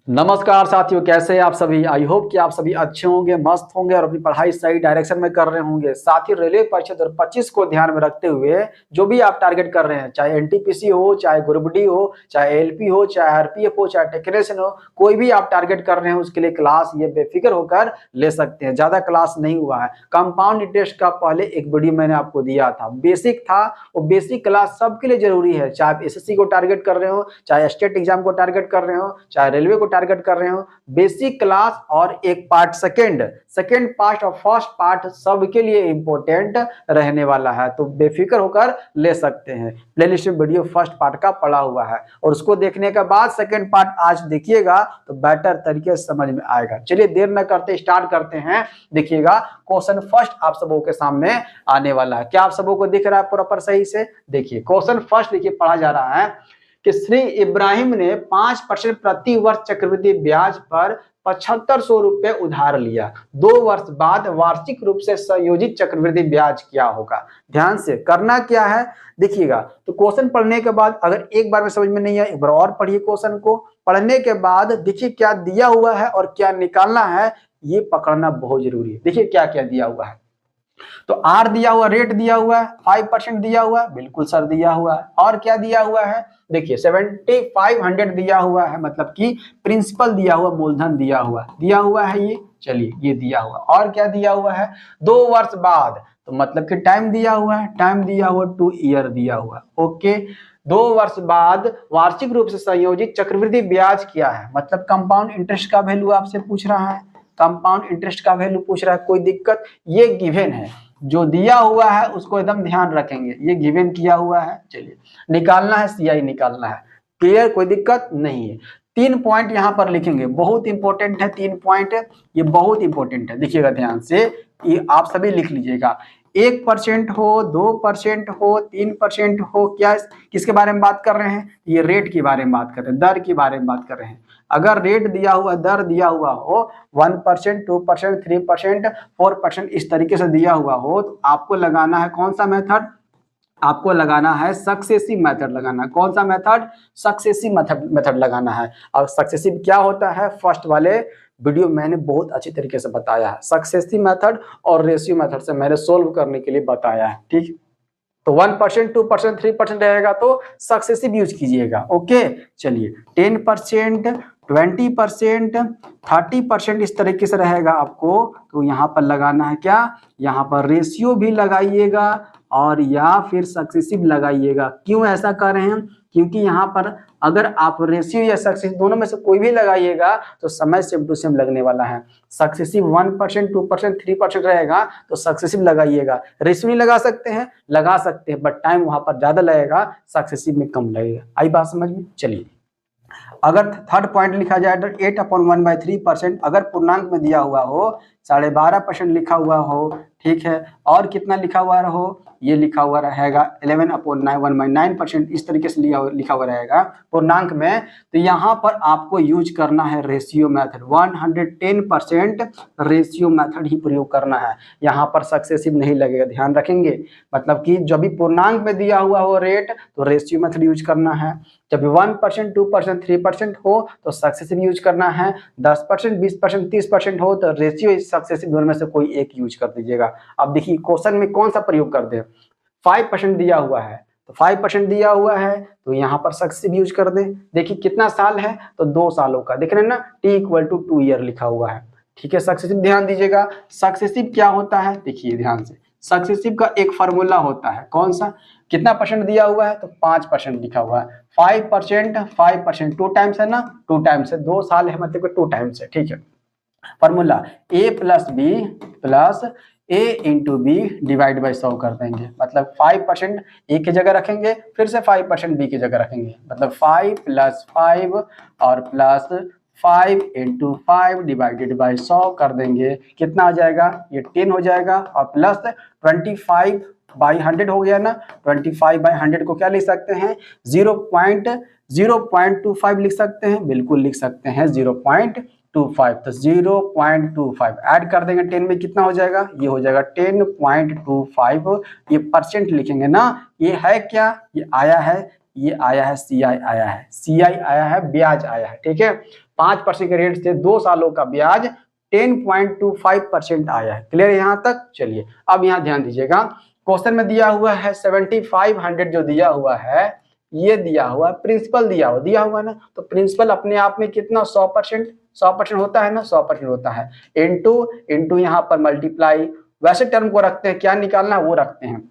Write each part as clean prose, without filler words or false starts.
नमस्कार साथियों, कैसे हैं आप सभी। आई होप कि आप सभी अच्छे होंगे, मस्त होंगे और अपनी पढ़ाई सही डायरेक्शन में कर रहे होंगे। साथ ही रेलवे परीक्षा 2025 को ध्यान में रखते हुए जो भी आप टारगेट कर रहे हैं, चाहे एनटीपीसी हो, चाहे ग्रुप डी हो, चाहे एलपी हो, चाहे आरपीएफ हो, चाहे टेक्नीशियन हो, कोई भी आप टारगेट कर रहे हैं उसके लिए क्लास ये बेफिक्र होकर ले सकते हैं। ज्यादा क्लास नहीं हुआ है। कंपाउंड इंटरेस्ट का पहले एक वीडियो मैंने आपको दिया था, बेसिक था। वो बेसिक क्लास सबके लिए जरूरी है, चाहे आप एसएससी को टारगेट कर रहे हो, चाहे स्टेट एग्जाम को टारगेट कर रहे हो, चाहे रेलवे को टारगेट कर रहे हो। बेसिक क्लास और एक पार्ट सेकंड पार्ट और फर्स्ट पार्ट सबके लिए इंपॉर्टेंट रहने वाला है, तो बेफिक्र होकर ले सकते हैं। प्लेलिस्ट में वीडियो फर्स्ट पार्ट का पड़ा हुआ है और उसको देखने के बाद सेकंड पार्ट आज देखिएगा तो बेटर तरीके से समझ में आएगा। चलिए देर न करते स्टार्ट करते हैं। देखिएगा क्वेश्चन फर्स्ट आप सबों के सामने आने वाला है। क्या आप सबों को दिख रहा है प्रॉपर सही से? देखिए क्वेश्चन फर्स्ट देखिए पढ़ा जा रहा है कि श्री इब्राहिम ने 5% प्रति वर्ष चक्रवृद्धि ब्याज पर 7500 रुपए उधार लिया। 2 वर्ष बाद वार्षिक रूप से संयोजित चक्रवृद्धि ब्याज क्या होगा? ध्यान से करना क्या है देखिएगा। तो क्वेश्चन पढ़ने के बाद अगर एक बार में समझ में नहीं आया, एक बार और पढ़िए। क्वेश्चन को पढ़ने के बाद देखिए क्या दिया हुआ है और क्या निकालना है, ये पकड़ना बहुत जरूरी है। देखिए क्या क्या दिया हुआ है। तो आर दिया हुआ, रेट दिया हुआ है, 5% दिया हुआ है, बिल्कुल सर दिया हुआ है। और क्या दिया हुआ है? देखिए 7500 दिया हुआ है, मतलब कि प्रिंसिपल दिया हुआ, मूलधन दिया हुआ है ये। चलिए ये दिया हुआ। और क्या दिया हुआ है? 2 वर्ष बाद, तो मतलब कि टाइम दिया हुआ है, टाइम दिया हुआ 2 ईयर दिया हुआ। ओके, 2 वर्ष बाद वार्षिक रूप से संयोजित चक्रवृद्धि ब्याज क्या है, मतलब कंपाउंड इंटरेस्ट का वैल्यू आपसे पूछ रहा है। कंपाउंड इंटरेस्ट का वैल्यू पूछ रहा है, कोई दिक्कत? ये गिवन है, जो दिया हुआ है उसको एकदम ध्यान रखेंगे, ये गिवन किया हुआ है। चलिए निकालना है, सीआई निकालना है। क्लियर, कोई दिक्कत नहीं है। 3 पॉइंट यहाँ पर लिखेंगे, बहुत इंपॉर्टेंट है 3 पॉइंट, ये बहुत इंपॉर्टेंट है। देखिएगा ध्यान से, ये आप सभी लिख लीजिएगा। 1% हो, 2% हो, 3% हो, क्या किसके बारे में बात कर रहे हैं? ये रेट के बारे में बात कर रहे हैं, दर के बारे में बात कर रहे हैं। अगर रेट दिया हुआ, दर दिया हुआ हो 1%, 2%, 3%, 4% इस तरीके से दिया हुआ हो, तो आपको लगाना है कौन सा मेथड? आपको लगाना है सक्सेसिव मेथड लगाना है। कौन सा मेथड? सक्सेसिव मेथड लगाना है। और सक्सेसिव क्या होता है, फर्स्ट वाले वीडियो मैंने बहुत अच्छी तरीके से बताया है। सक्सेसिव मेथड और रेशियो मेथड से मैंने सोल्व करने के लिए बताया है, ठीक। तो 1%, 2%, 3% रहेगा तो सक्सेसिव यूज कीजिएगा। ओके, चलिए 10%, 20%, 30% इस तरीके से रहेगा आपको, तो यहाँ पर लगाना है क्या? यहाँ पर रेशियो भी लगाइएगा और या फिर सक्सेसिव लगाइएगा। क्यों ऐसा कर रहे हैं? क्योंकि यहाँ पर अगर आप रेशियो या सक्सेसिव दोनों में से कोई भी लगाइएगा तो समय सेम टू सेम लगने वाला है। सक्सेसिव 1%, 2%, 3% रहेगा तो सक्सेसिव लगाइएगा। रेशियो नहीं लगा सकते हैं? लगा सकते हैं, बट टाइम वहां पर ज्यादा लगेगा, सक्सेसिव में कम लगेगा। आई बात समझ में? चलिए अगर थर्ड पॉइंट लिखा जाए तो 8/1/3%, अगर पूर्णांक में दिया हुआ हो 12.5% लिखा हुआ हो, ठीक है। और कितना लिखा हुआ हो? ये लिखा हुआ रहेगा 11/1/9%, इस तरीके से लिखा हुआ रहेगा पूर्णांक में। तो यहाँ पर आपको यूज करना है रेशियो मेथड, 110% रेशियो मेथड ही प्रयोग करना है। यहाँ पर सक्सेसिव नहीं लगेगा, ध्यान रखेंगे। मतलब कि जब भी पूर्णांक में दिया हुआ हो रेट तो रेशियो मेथड यूज करना है। जब 1%, 2%, 3% हो तो सक्सेसिव यूज करना है। 10%, 20%, 30% हो तो रेशियो सक्सेसिव दोनों में से कोई एक यूज कर दीजिएगा। अब देखिए क्वेश्चन में कौन सा प्रयोग कर दे। 5% दिया हुआ है तो 5% दिया हुआ है तो यहाँ पर सक्सेसिव यूज कर दे। देखिए कितना साल है तो 2 सालों का, देख रहे हैं ना, T=2 ईयर लिखा हुआ है, ठीक है। सक्सेसिव ध्यान दीजिएगा, सक्सेसिव क्या होता है देखिए ध्यान से। सक्सेसिव का एक फॉर्मूला होता है, कौन सा? कितना परसेंट दिया हुआ है तो 5% लिखा हुआ है। 5%, 5% 2 टाइम्स है ना, 2 टाइम्स है, 2 साल है मतलब 2 टाइम्स है, ठीक है। Formula A+B plus A into B divide by 100 कर देंगे, मतलब 5% A की जगह रखेंगे, फिर से 5% B की जगह रखेंगे, मतलब 5 + 5 और प्लस 5 × 5 डिवाइडेड बाई 100 कर देंगे। कितना हो जाएगा? ये 10 हो जाएगा और प्लस 25/100 हो गया ना। 25/100 को क्या लिख सकते हैं? 0.25 लिख सकते हैं, बिल्कुल लिख सकते हैं 0.25। तो 0.25 ऐड कर देंगे 10 में, कितना हो जाएगा? ये हो जाएगा 10.25। ये परसेंट लिखेंगे ना। ये है क्या? ये आया है, ये आया है CI आया है, CI आया है, ब्याज आया है, ठीक है। 5% के रेट से 2 सालों का ब्याज 10.25% आया है। क्लियर यहाँ तक? चलिए अब यहाँ ध्यान दीजिएगा, क्वेश्चन में दिया हुआ है 7500 जो दिया हुआ है, ये दिया हुआ प्रिंसिपल दिया हुआ ना, तो प्रिंसिपल अपने आप में कितना 100% होता है ना, 100% होता है। इंटू यहाँ पर मल्टीप्लाई, वैसे टर्म को रखते हैं, क्या निकालना है वो रखते हैं,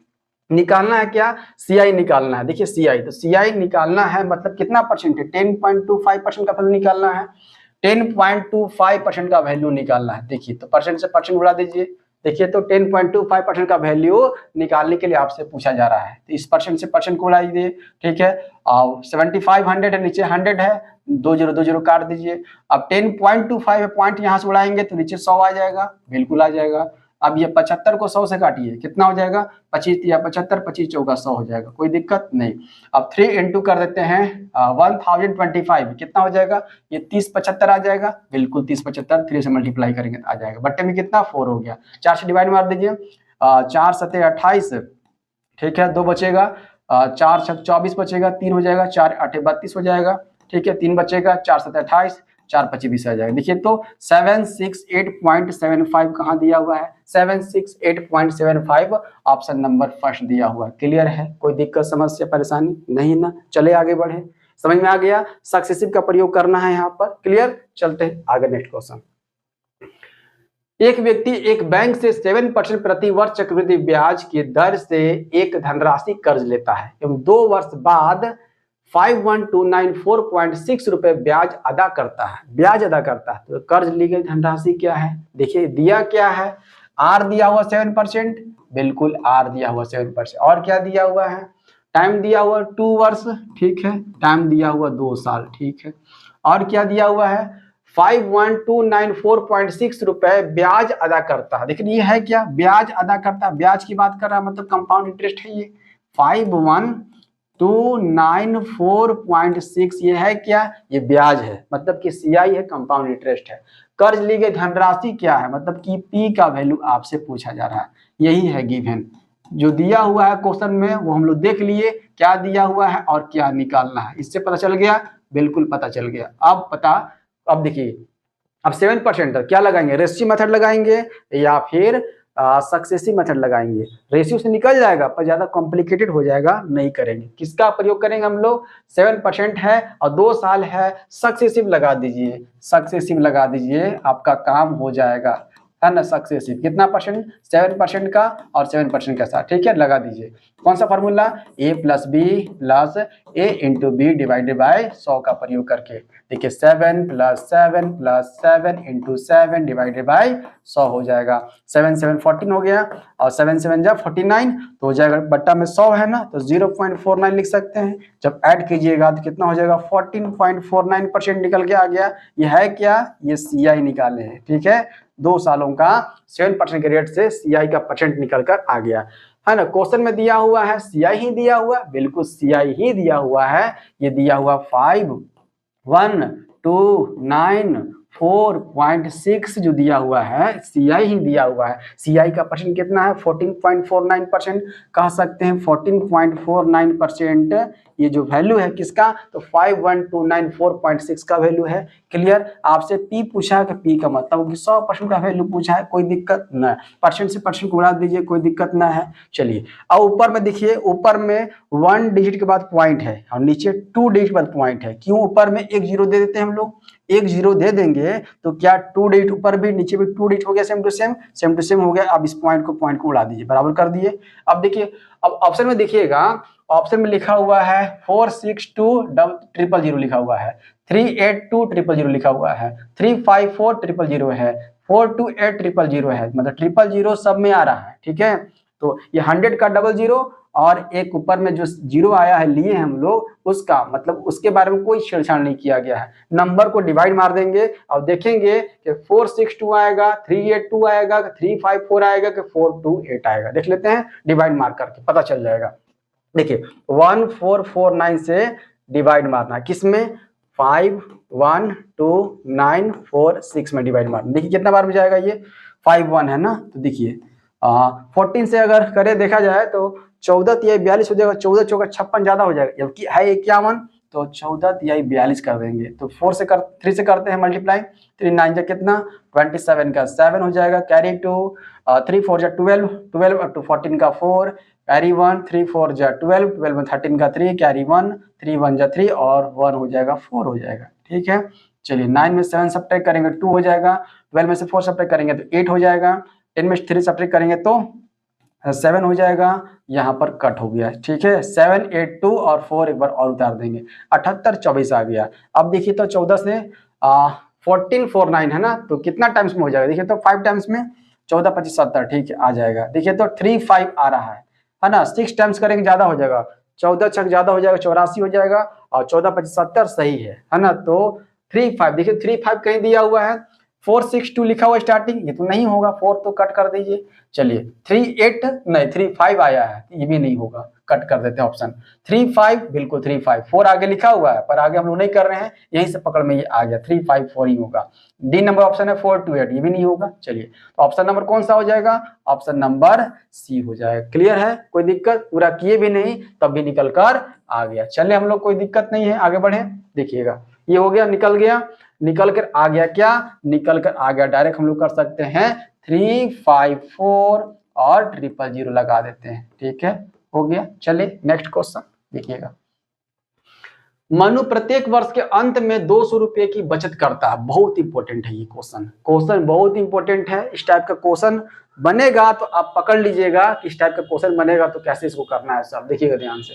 निकालना है क्या, CI निकालना है। देखिए CI, तो CI निकालना है मतलब कितना परसेंट है, 10.25% का वैल्यू निकालना है, 10.25% का वैल्यू निकालना है। देखिए तो परसेंट से परसेंट उड़ा दीजिए, देखिए तो 10.25% का वैल्यू निकालने के लिए आपसे पूछा जा रहा है, तो इस परसेंट से परसेंट को उड़ा दीजिए, ठीक है। और 7500 है, नीचे 100 है, 20 काट दीजिए। अब 10.25 पॉइंट यहाँ से उड़ाएंगे तो नीचे 100 आ जाएगा, बिल्कुल आ जाएगा। अब ये 75 को 100 से काटिए, कितना हो जाएगा, 25 या 75, 25 चौका 100 हो जाएगा, कोई दिक्कत नहीं। अब 3 इंटू कर देते हैं 1025, कितना हो जाएगा, ये 3075 आ जाएगा, बिल्कुल 3075, 3 से मल्टीप्लाई करेंगे तो आ जाएगा। बट्टे में कितना 4 हो गया, 4 से डिवाइड मार दीजिए, 4 सते 28, ठीक है, 2 बचेगा, 4 छक 24 बचेगा, 3 हो जाएगा, 4 8 32 हो जाएगा, ठीक है, 3 बचेगा, 4 सते 28, 4 25 20 आ जाएगा। देखिए तो 768.75 कहाँ दिया हुआ है, 768.75 ऑप्शन नंबर फर्स्ट दिया हुआ है। क्लियर है, कोई दिक्कत समस्या परेशानी नहीं ना, चले आगे बढ़े, समझ में आ गया, सक्सेसिव का प्रयोग करना है यहाँ पर। क्लियर, चलते हैं आगे नेक्स्ट क्वेश्चन। एक व्यक्ति एक बैंक से 7% प्रति वर्ष चक्रवृद्धि ब्याज की दर से एक धनराशि कर्ज लेता है एवं 2 वर्ष बाद 51294.6 रुपए ब्याज अदा करता है। तो कर्ज ली गई धनराशि क्या है, देखिए दिया क्या है, आर दिया हुआ 7%, बिल्कुल आर दिया हुआ 7%, और क्या दिया हुआ है, टाइम दिया हुआ 2 वर्ष, ठीक है, टाइम दिया हुआ 2 साल, ठीक है, और क्या दिया हुआ है 51294.6 रुपए ब्याज अदा करता है। देखिए ये है क्या, ब्याज अदा करता है, ब्याज की बात कर रहा है, मतलब कंपाउंड इंटरेस्ट है ये। 51294.6 ये है क्या, ये ब्याज है, मतलब कि CI है, कंपाउंड इंटरेस्ट है। कर्ज ली गई धनराशि क्या है, मतलब कि P का वैल्यू आपसे पूछा जा रहा है, यही है गिवन। जो दिया हुआ है क्वेश्चन में वो हम लोग देख लिए, क्या दिया हुआ है और क्या निकालना है, इससे पता चल गया, बिल्कुल पता चल गया। अब देखिए, अब 7% क्या लगाएंगे, रेशियो मेथड लगाएंगे या फिर सक्सेसिव मेथड लगाएंगे। रेशियो से निकल जाएगा पर ज्यादा कॉम्प्लिकेटेड हो जाएगा, नहीं करेंगे। किसका प्रयोग करेंगे हम लोग, 7% है और 2 साल है, सक्सेसिव लगा दीजिए, आपका काम हो जाएगा, है ना। सक्सेसिव कितना परसेंट, 7% का और 7% का साथ, ठीक है, लगा दीजिए। कौन सा formula, A + B + A × B divided by 100 का प्रयोग करके। देखिए 7 + 7 + 7 × 7 डिवाइडेड बाय 100 हो जाएगा। 7 7 14 हो गया और 7 7 जा 49 तो हो जाएगा, बट्टा में 100 है ना, तो 0.49 लिख सकते हैं। जब ऐड कीजिएगा तो कितना हो जाएगा, 14.49% निकल के आ गया। ये है क्या, ये CI निकाले हैं, ठीक है, 2 सालों का 7% के रेट से CI का परसेंट निकल कर आ गया, है ना। क्वेश्चन में दिया हुआ है CI ही दिया हुआ, बिल्कुल CI ही दिया हुआ है। ये दिया हुआ 51294.6 जो दिया हुआ है, CI ही दिया हुआ है। CI का परसेंट कितना है, 14.49% कह सकते हैं। 14.49% ये जो वैल्यू है किसका, तो 51294.6 का वैल्यू है। क्लियर, आपसे P पूछा है कि P का मतलब 100% का वैल्यू पूछा है, कोई दिक्कत न, परसेंट से परसेंट को उड़ा दीजिए, कोई दिक्कत ना है। चलिए अब ऊपर में देखिए, ऊपर में 1 डिजिट के बाद पॉइंट है और नीचे 2 डिजिट के बाद पॉइंट है। क्यों, ऊपर में एक 0 दे देते हैं हम लोग, एक 0 दे देंगे तो क्या 2 डिजिट ऊपर भी नीचे भी 2 डिजिट हो गया, सेम टू सेम हो गया। अब इस पॉइंट को उड़ा दीजिए, बराबर कर दिए। अब देखिए, अब ऑप्शन में देखिएगा, ऑप्शन में लिखा हुआ है 46200 लिखा हुआ है, 38200 लिखा हुआ है, 35400 है, 42800 है, मतलब 000 सब में आ रहा है, ठीक है। तो ये 100 का 00 और एक ऊपर में जो 0 आया है लिए हम लोग, उसका मतलब उसके बारे में कोई छेड़छाड़ नहीं किया गया है। नंबर को डिवाइड मार देंगे और देखेंगे कि 462 आएगा, 382 आएगा, 354 आएगा, कि 428 आएगा। देख लेते हैं, डिवाइड मार करके पता चल जाएगा। देखिए 1449 से डिवाइड मारना, किसमें, 51294.6 में डिवाइड मारना। देखिए कितना बार में जाएगा, ये 51 है ना, तो देखिए 14 से अगर करे देखा जाए तो 14 42 हो जाएगा, 14 चौका 56 ज्यादा हो जाएगा, जबकि है 51, तो 14 तिहाई 42 कर देंगे। तो 3 से करते हैं मल्टीप्लाई, 3 9 जा कितना 27 का 7 हो जाएगा, कैरी 2 3 4 जा 12, 12 अप टू 14 का 4, कैरी 1 3 4 जा 12, 12 में 13 का 3, कैरी 1 3 1 जा 3 और 1 हो जाएगा 4 हो जाएगा। ठीक है, चलिए 9 में 7 सब्ट्रैक्ट करेंगे 2 हो जाएगा, 12 में से 4 सब्ट्रैक्ट करेंगे तो 8 हो जाएगा, 10 में 3 सब्ट्रैक्ट करेंगे तो 7 हो जाएगा, यहाँ पर कट हो गया। ठीक है, 7 8 2 और 4 एक बार और उतार देंगे, 78 24 आ गया। अब देखिए तो 14 से 14 4 9 है ना, तो कितना टाइम्स में हो जाएगा, देखिए तो 5 टाइम्स में 14 25 70, ठीक है आ जाएगा। देखिए तो 3 5 आ रहा है ना, 6 टाइम्स करेंगे ज्यादा हो जाएगा, 14 छक ज्यादा हो जाएगा 84 हो जाएगा, और 14 25 70 सही है ना। तो 3 5 देखिए 3 5 कहीं दिया हुआ है, 4 6 2 लिखा हुआ स्टार्टिंग, ये तो नहीं होगा, 4 तो कट कर दीजिए। चलिए 3 8 नहीं 3 5 आया है, ये भी नहीं होगा, कट कर देते हैं ऑप्शन 3 5, बिल्कुल 3 5, 4 आगे लिखा हुआ है पर आगे हम लोग नहीं कर रहे हैं, यहीं से पकड़ में ये आ गया, 3 5 4 ही होगा। डी नंबर ऑप्शन है 4 2 8, ये भी नहीं होगा। चलिए तो ऑप्शन नंबर कौन सा हो जाएगा, ऑप्शन नंबर सी हो जाएगा। क्लियर है, कोई दिक्कत, पूरा किए भी नहीं तब भी निकल कर आ गया। चलिए हम लोग कोई दिक्कत नहीं है, आगे बढ़े। देखिएगा ये हो गया, निकल गया, निकल कर आ गया, क्या निकल कर आ गया, डायरेक्ट हम लोग कर सकते हैं 3 5 4 और 000 लगा देते हैं। ठीक है, हो गया। चलिए नेक्स्ट क्वेश्चन देखिएगा। मनु प्रत्येक वर्ष के अंत में 200 रुपए की बचत करता है। बहुत इंपॉर्टेंट है ये क्वेश्चन बहुत इंपॉर्टेंट है। इस टाइप का क्वेश्चन बनेगा तो आप पकड़ लीजिएगा कि इस टाइप का क्वेश्चन बनेगा तो कैसे इसको करना है। सब देखिएगा ध्यान से,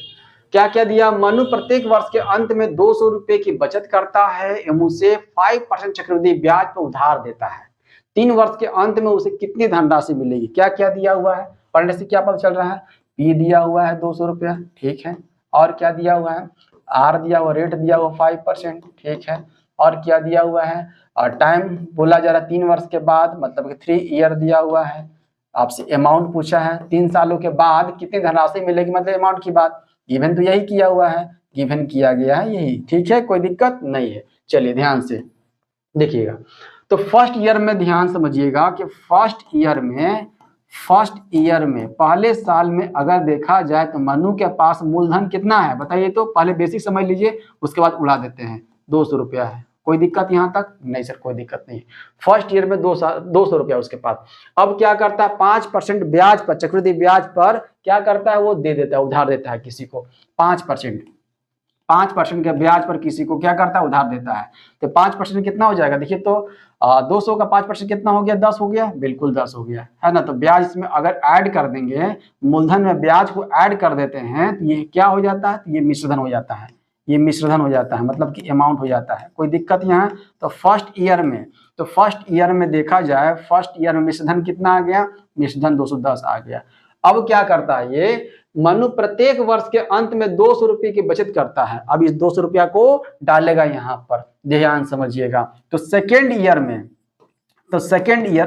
क्या क्या दिया, मनु प्रत्येक वर्ष के अंत में 200 रुपए की बचत करता है एवं उसे 5% चक्रवृद्धि ब्याज पर उधार देता है। 3 वर्ष के अंत में उसे कितनी धनराशि मिलेगी। क्या क्या दिया हुआ है, पढ़ने से क्या पता चल रहा है, पी दिया हुआ है 200 रुपया, ठीक है, और क्या दिया हुआ है, आर दिया हुआ, रेट दिया हुआ 5%, ठीक है, और क्या दिया हुआ है, और टाइम बोला जा रहा है 3 वर्ष के बाद, मतलब कि 3 ईयर दिया हुआ है। आपसे अमाउंट पूछा है 3 सालों के बाद कितनी धनराशि मिलेगी, मतलब अमाउंट की बात, गिवन तो यही किया हुआ है, गिवन किया गया है यही। ठीक है, कोई दिक्कत नहीं है। चलिए ध्यान से देखिएगा, तो फर्स्ट ईयर में ध्यान समझिएगा कि फर्स्ट ईयर में पहले साल में अगर देखा जाए तो मनु के पास मूलधन कितना है बताइए। तो पहले बेसिक समझ लीजिए, उसके बाद उड़ा देते हैं, 200 रुपया है। कोई दिक्कत यहाँ तक नहीं सर, कोई दिक्कत नहीं। फर्स्ट ईयर में 200 रुपया उसके पास। अब क्या करता है, 5% ब्याज पर, चक्रवृद्धि ब्याज पर क्या करता है, वो दे देता है, उधार देता है किसी को 5% के ब्याज पर किसी को क्या करता है, उधार देता है। तो 5% कितना हो जाएगा, देखिए तो 200 का 5% कितना हो गया, 10 हो गया, बिल्कुल 10 हो गया, है ना। तो ब्याज इसमें अगर ऐड कर देंगे, मूलधन में ब्याज को ऐड कर देते हैं तो ये क्या हो जाता है, ये मिश्रधन हो जाता है, ये मिश्रधन हो जाता है, मतलब कि अमाउंट हो जाता है। कोई दिक्कत यहाँ। तो फर्स्ट ईयर में देखा जाए, फर्स्ट ईयर में मिश्रधन कितना आ गया, मिश्रधन 210 आ गया। अब क्या करता है ये मनु, प्रत्येक वर्ष के अंत में 200 रुपये की बचत करता है। अब इस 200 रुपया को डालेगा यहाँ पर, ध्यान समझिएगा। तो सेकेंड ईयर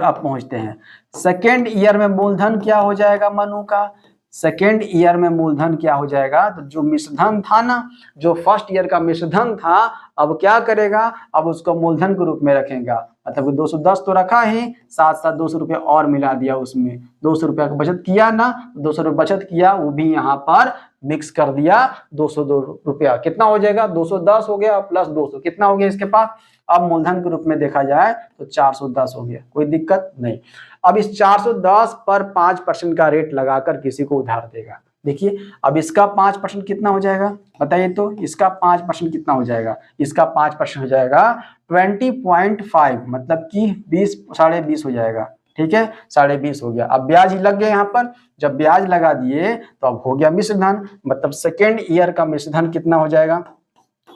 अब पहुंचते हैं। सेकेंड ईयर में मूलधन क्या हो जाएगा मनु का, सेकेंड ईयर में मूलधन क्या हो जाएगा, तो जो मिश्रधन था ना, जो फर्स्ट ईयर का मिश्रधन था, अब क्या करेगा, अब उसको मूलधन के रूप में रखेगा। मतलब 210 तो रखा ही, साथ साथ 200 रुपया और मिला दिया, उसमें 200 रुपया का बचत किया ना, 200 रुपया बचत किया, वो भी यहाँ पर मिक्स कर दिया। 202 रुपया कितना हो जाएगा, 210 हो गया प्लस 200 कितना हो गया इसके पास। अब मूलधन के रूप में देखा जाए तो 410 हो गया, कोई दिक्कत नहीं। अब इस 410 पर 5% का रेट लगाकर किसी को उधार देगा। देखिए अब इसका 5% कितना हो जाएगा बताइए, तो इसका 5% कितना हो जाएगा, इसका 5% हो जाएगा 20.5, मतलब कि 20 हो जाएगा। ठीक है, 20.5 हो गया। अब ब्याज लग गया यहाँ पर, जब ब्याज लगा दिए तो अब हो गया मिश्रधन, मतलब सेकेंड ईयर का मिश्रधन कितना हो जाएगा,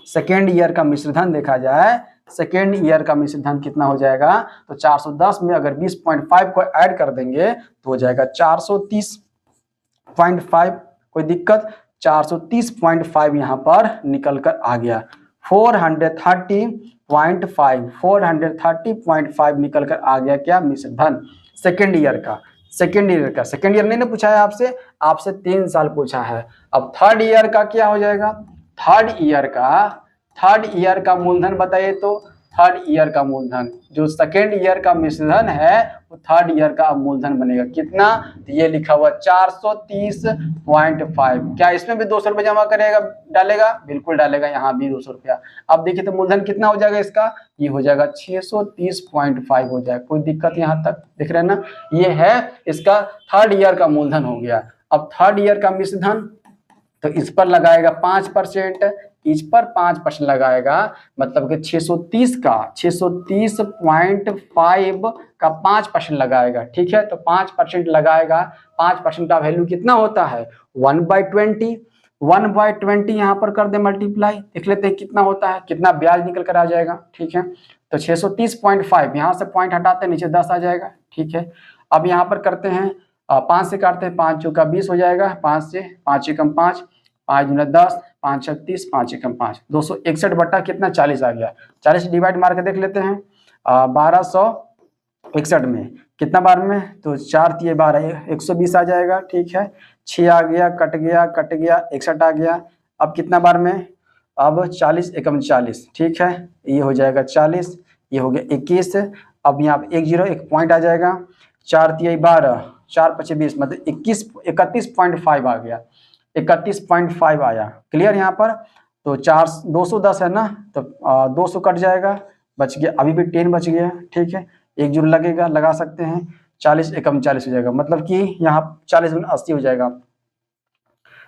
सेकेंड ईयर का मिश्रधन देखा जाए, सेकेंड ईयर का मिश्रधन कितना हो जाएगा, तो 410 में अगर 20.5 को ऐड कर देंगे तो हो जाएगा 430.5। कोई दिक्कत, 430.5 यहाँ पर निकल कर आ गया। 430.5 निकल कर आ गया क्या, मिश्रधन सेकेंड ईयर का। सेकेंड ईयर नहीं ना पूछा है आपसे 3 साल पूछा है। अब थर्ड ईयर का क्या हो जाएगा, थर्ड ईयर का मूलधन बताइए। तो थर्ड ईयर का मूलधन। जो सेकेंड ईयर का मिश्रधन है वो थर्ड ईयर का अब मूलधन बनेगा। कितना? तो ये लिखा हुआ 430.5। क्या इसमें भी 200 रुपये जमा करेगा, डालेगा? बिल्कुल डालेगा, यहाँ भी 200 रुपया। अब देखिए तो मूलधन कितना हो जाएगा इसका, ये हो जाएगा 630.5 हो जाएगा। कोई दिक्कत यहाँ तक? दिख रहे हैं ना, ये है इसका थर्ड ईयर का मूलधन हो गया। अब थर्ड ईयर का मिश्रधन, तो इस पर लगाएगा 5%, इस पर 5% लगाएगा, मतलब कि 630 का 630.5 का 5% लगाएगा। ठीक है, तो 5% लगाएगा। 5% का वैल्यू कितना होता है? 1/20। 1/20 यहाँ पर कर दे मल्टीप्लाई, देख लेते हैं कितना होता है, कितना ब्याज निकल कर आ जाएगा। ठीक है, तो 630.5, यहाँ से पॉइंट हटाते हैं, नीचे 10 आ जाएगा। ठीक है, अब यहाँ पर करते हैं 5 से काटते हैं, 5 चौका 20 हो जाएगा, 5 से 5 एकम 5, 5 दूना 10, 5 छक 30, 5 एकम 5, 261 बट्टा कितना 40 आ गया। 40 डिवाइड मार के देख लेते हैं 1261 में कितना बार में, तो 4 तिये 12, 120 आ जाएगा। ठीक है, 6 आ गया, कट गया 61 आ गया। अब कितना बार में, अब 40 एकम 40। ठीक है, ये हो जाएगा 40, ये हो गया 21। अब यहाँ पे 10 एक पॉइंट आ जाएगा, 4 तिये 12, 4 पचे 20, मतलब 31.5 आ गया, 31.5 आया। क्लियर यहाँ पर? तो 210 है ना, तो 200 कट जाएगा, बच गया, अभी भी 10 बच गया। ठीक है, 1 जीरो लगेगा, लगा सकते हैं, 40 एकम 40 हो जाएगा, मतलब कि यहाँ 40 गुना 80 हो जाएगा।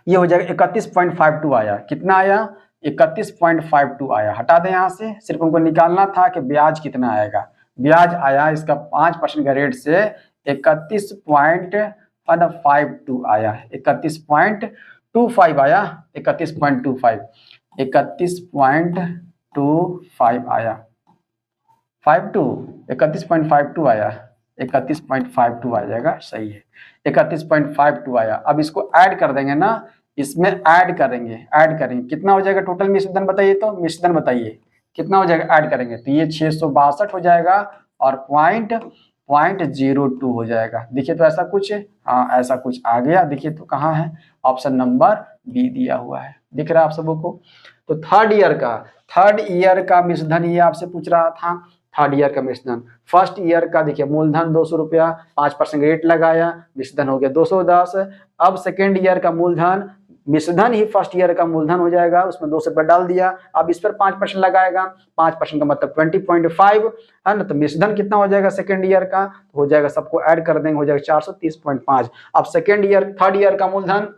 ये हो जाएगा 31.52 आया। कितना आया? 31.52 आया। हटा दें यहाँ से, सिर्फ हमको निकालना था कि ब्याज कितना आएगा। ब्याज आया इसका 5% का रेट से 31.52 आया, 31.25 आया, 31.25, 31.25 आया, 31.52 आया, 31.52 आ जाएगा, सही है, 31.52 आया। अब इसको ऐड कर देंगे ना, इसमें ऐड करेंगे, कितना हो जाएगा टोटल मिश्रधन बताइए, तो मिश्रधन बताइए कितना हो जाएगा, ऐड करेंगे तो ये 662 हो जाएगा और पॉइंट 0.02 हो जाएगा। देखिए तो ऐसा कुछ, हाँ ऐसा कुछ आ गया। देखिए तो कहाँ है, ऑप्शन नंबर बी दिया हुआ है, दिख रहा है आप सबों को। तो थर्ड ईयर का मिश्रधन ये आपसे पूछ रहा था। थर्ड ईयर का मिश्रधन, फर्स्ट ईयर का देखिए मूलधन 200 रुपया, 5% रेट लगाया, मिश्रधन हो गया 210। अब सेकेंड ईयर का मूलधन, मिश्रधन ही फर्स्ट ईयर का मूलधन हो जाएगा, उसमें 200 रुपया डाल दिया। अब इस पर 5% लगाएगा, 5% का मतलब 20.5 है ना, तो मिश्रधन कितना हो जाएगा सेकेंड ईयर का, हो जाएगा, सबको ऐड कर देंगे, हो जाएगा 430.5। अब थर्ड ईयर का मूलधन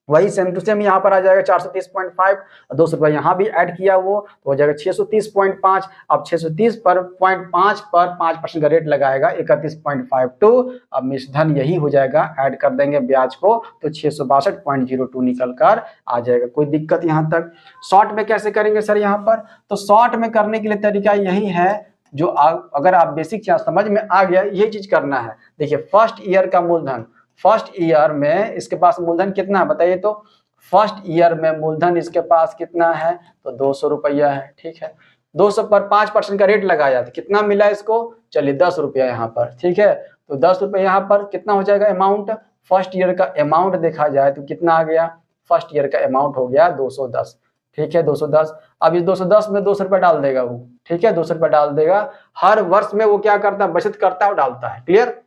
वही सेम टू सेम यहाँ पर आ जाएगा 430.5, 200 रुपये यहाँ भी ऐड किया वो, तो हो जाएगा 630.5। अब 630 पर 0.5 पर 5% का रेट लगाएगा 31.52। अब मिश्रधन यही हो जाएगा, ऐड कर देंगे ब्याज को, तो 662.02 निकल कर आ जाएगा। कोई दिक्कत यहाँ तक? शॉर्ट में कैसे करेंगे सर यहाँ पर? तो शॉर्ट में करने के लिए तरीका यही है, जो अगर आप बेसिक चीज समझ में आ गया, ये चीज करना है। देखिए फर्स्ट ईयर का मूलधन, फर्स्ट ईयर में इसके पास मूलधन कितना है बताइए तो, फर्स्ट ईयर में मूलधन इसके पास कितना है, तो 200 रुपया है। ठीक है, 200 पर 5% का रेट लगाया तो कितना मिला इसको, चलिए 10 रुपया यहाँ पर। ठीक है, तो 10 रुपये यहाँ पर कितना हो जाएगा अमाउंट, फर्स्ट ईयर का अमाउंट देखा जाए तो कितना आ गया, फर्स्ट ईयर का अमाउंट हो गया 210। ठीक है, 210। अब इस 210 में 200 रुपया डाल देगा वो। ठीक है, 200 रुपया डाल देगा, हर वर्ष में वो क्या करता है, बचत करता है और डालता है। क्लियर?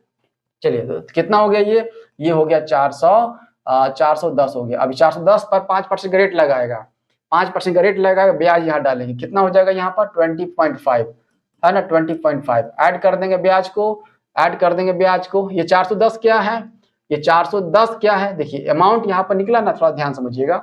चलिए तो कितना हो गया ये हो गया 410 हो गया। अभी 410 पर 5% का रेट लगाएगा, 5% का रेट लगाएगा, ब्याज यहाँ डालेंगे, कितना हो जाएगा यहाँ पर 20.5 है ना, 20.5 ऐड कर देंगे ब्याज को, ये 410 क्या है, ये 410 क्या है, देखिए अमाउंट यहाँ पर निकला ना, थोड़ा ध्यान समझिएगा,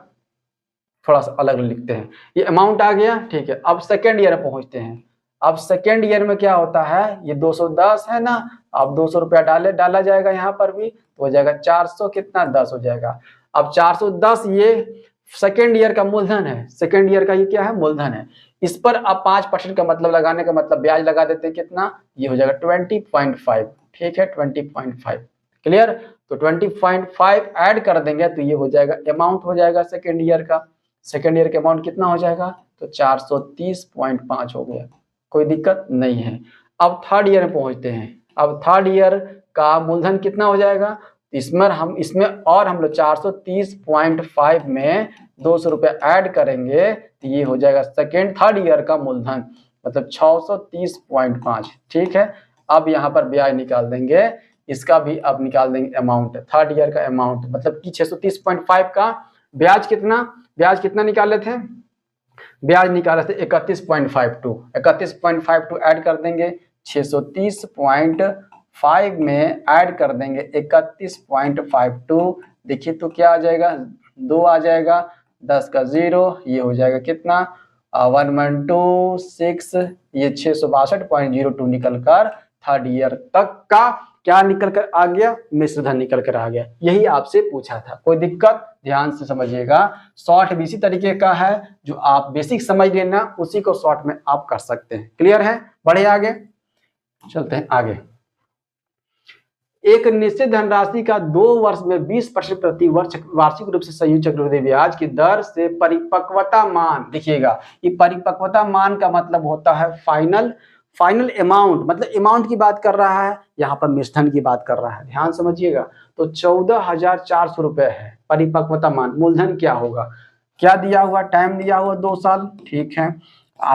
थोड़ा सा अलग लिखते हैं, ये अमाउंट आ गया। ठीक है, अब सेकेंड ईयर में पहुंचते हैं। अब सेकेंड ईयर में क्या होता है, ये 210 है ना, अब 200 रुपया डाला जाएगा यहाँ पर भी, तो हो जाएगा 400 कितना 10 हो जाएगा। अब 410 ये सेकेंड ईयर का मूलधन है, सेकेंड ईयर का ये क्या है, मूलधन है। इस पर अब 5% का मतलब लगाने का मतलब ब्याज लगा देते हैं, कितना, ये हो जाएगा 20.5। ठीक है, 20.5। क्लियर? तो 20.5 ऐड कर देंगे तो ये हो जाएगा अमाउंट हो जाएगा सेकेंड ईयर का। सेकेंड ईयर का अमाउंट कितना हो जाएगा, तो 430.5 हो गया। कोई दिक्कत नहीं है। अब थर्ड ईयर में पहुंचते हैं। अब थर्ड ईयर का मूलधन कितना हो जाएगा, इसमें हम लोग 430.5 में 200 रुपये ऐड करेंगे तो ये हो जाएगा थर्ड ईयर का मूलधन। मतलब 630.5। ठीक है, अब यहाँ पर ब्याज निकाल देंगे, इसका भी अब निकाल देंगे अमाउंट, थर्ड ईयर का अमाउंट, मतलब कि 630.5 का ब्याज कितना निकाले थे, ब्याज निकाले थे 31.52, 31.52 ऐड कर देंगे 630.5 में, ऐड कर देंगे 31.52, देखिए तो क्या आ जाएगा, 2 आ जाएगा, 10 का 0, ये हो जाएगा कितना 1126, ये 662.02 निकल कर थर्ड ईयर तक का क्या निकल कर आ गया, मिश्रधन निकल कर आ गया। यही आपसे पूछा था, कोई दिक्कत, ध्यान से समझिएगा। शॉर्ट भी इसी तरीके का है, जो आप बेसिक समझ लेना उसी को शॉर्ट में आप कर सकते हैं। क्लियर है, बढ़े आगे, चलते हैं आगे। एक निश्चित धनराशि का 2 वर्ष में 20% प्रति वर्ष वार्षिक रूप से संयुक्त चक्रवृद्धि ब्याज की दर से परिपक्वता मान, देखिएगा ये परिपक्वता मान का मतलब होता है फाइनल अमाउंट, मतलब अमाउंट की बात कर रहा है, यहाँ पर मिश्रधन की बात कर रहा है, ध्यान समझिएगा। तो 14,400 रुपए है परिपक्वता मान। मूलधन क्या होगा, क्या दिया हुआ, टाइम दिया हुआ 2 साल, ठीक है,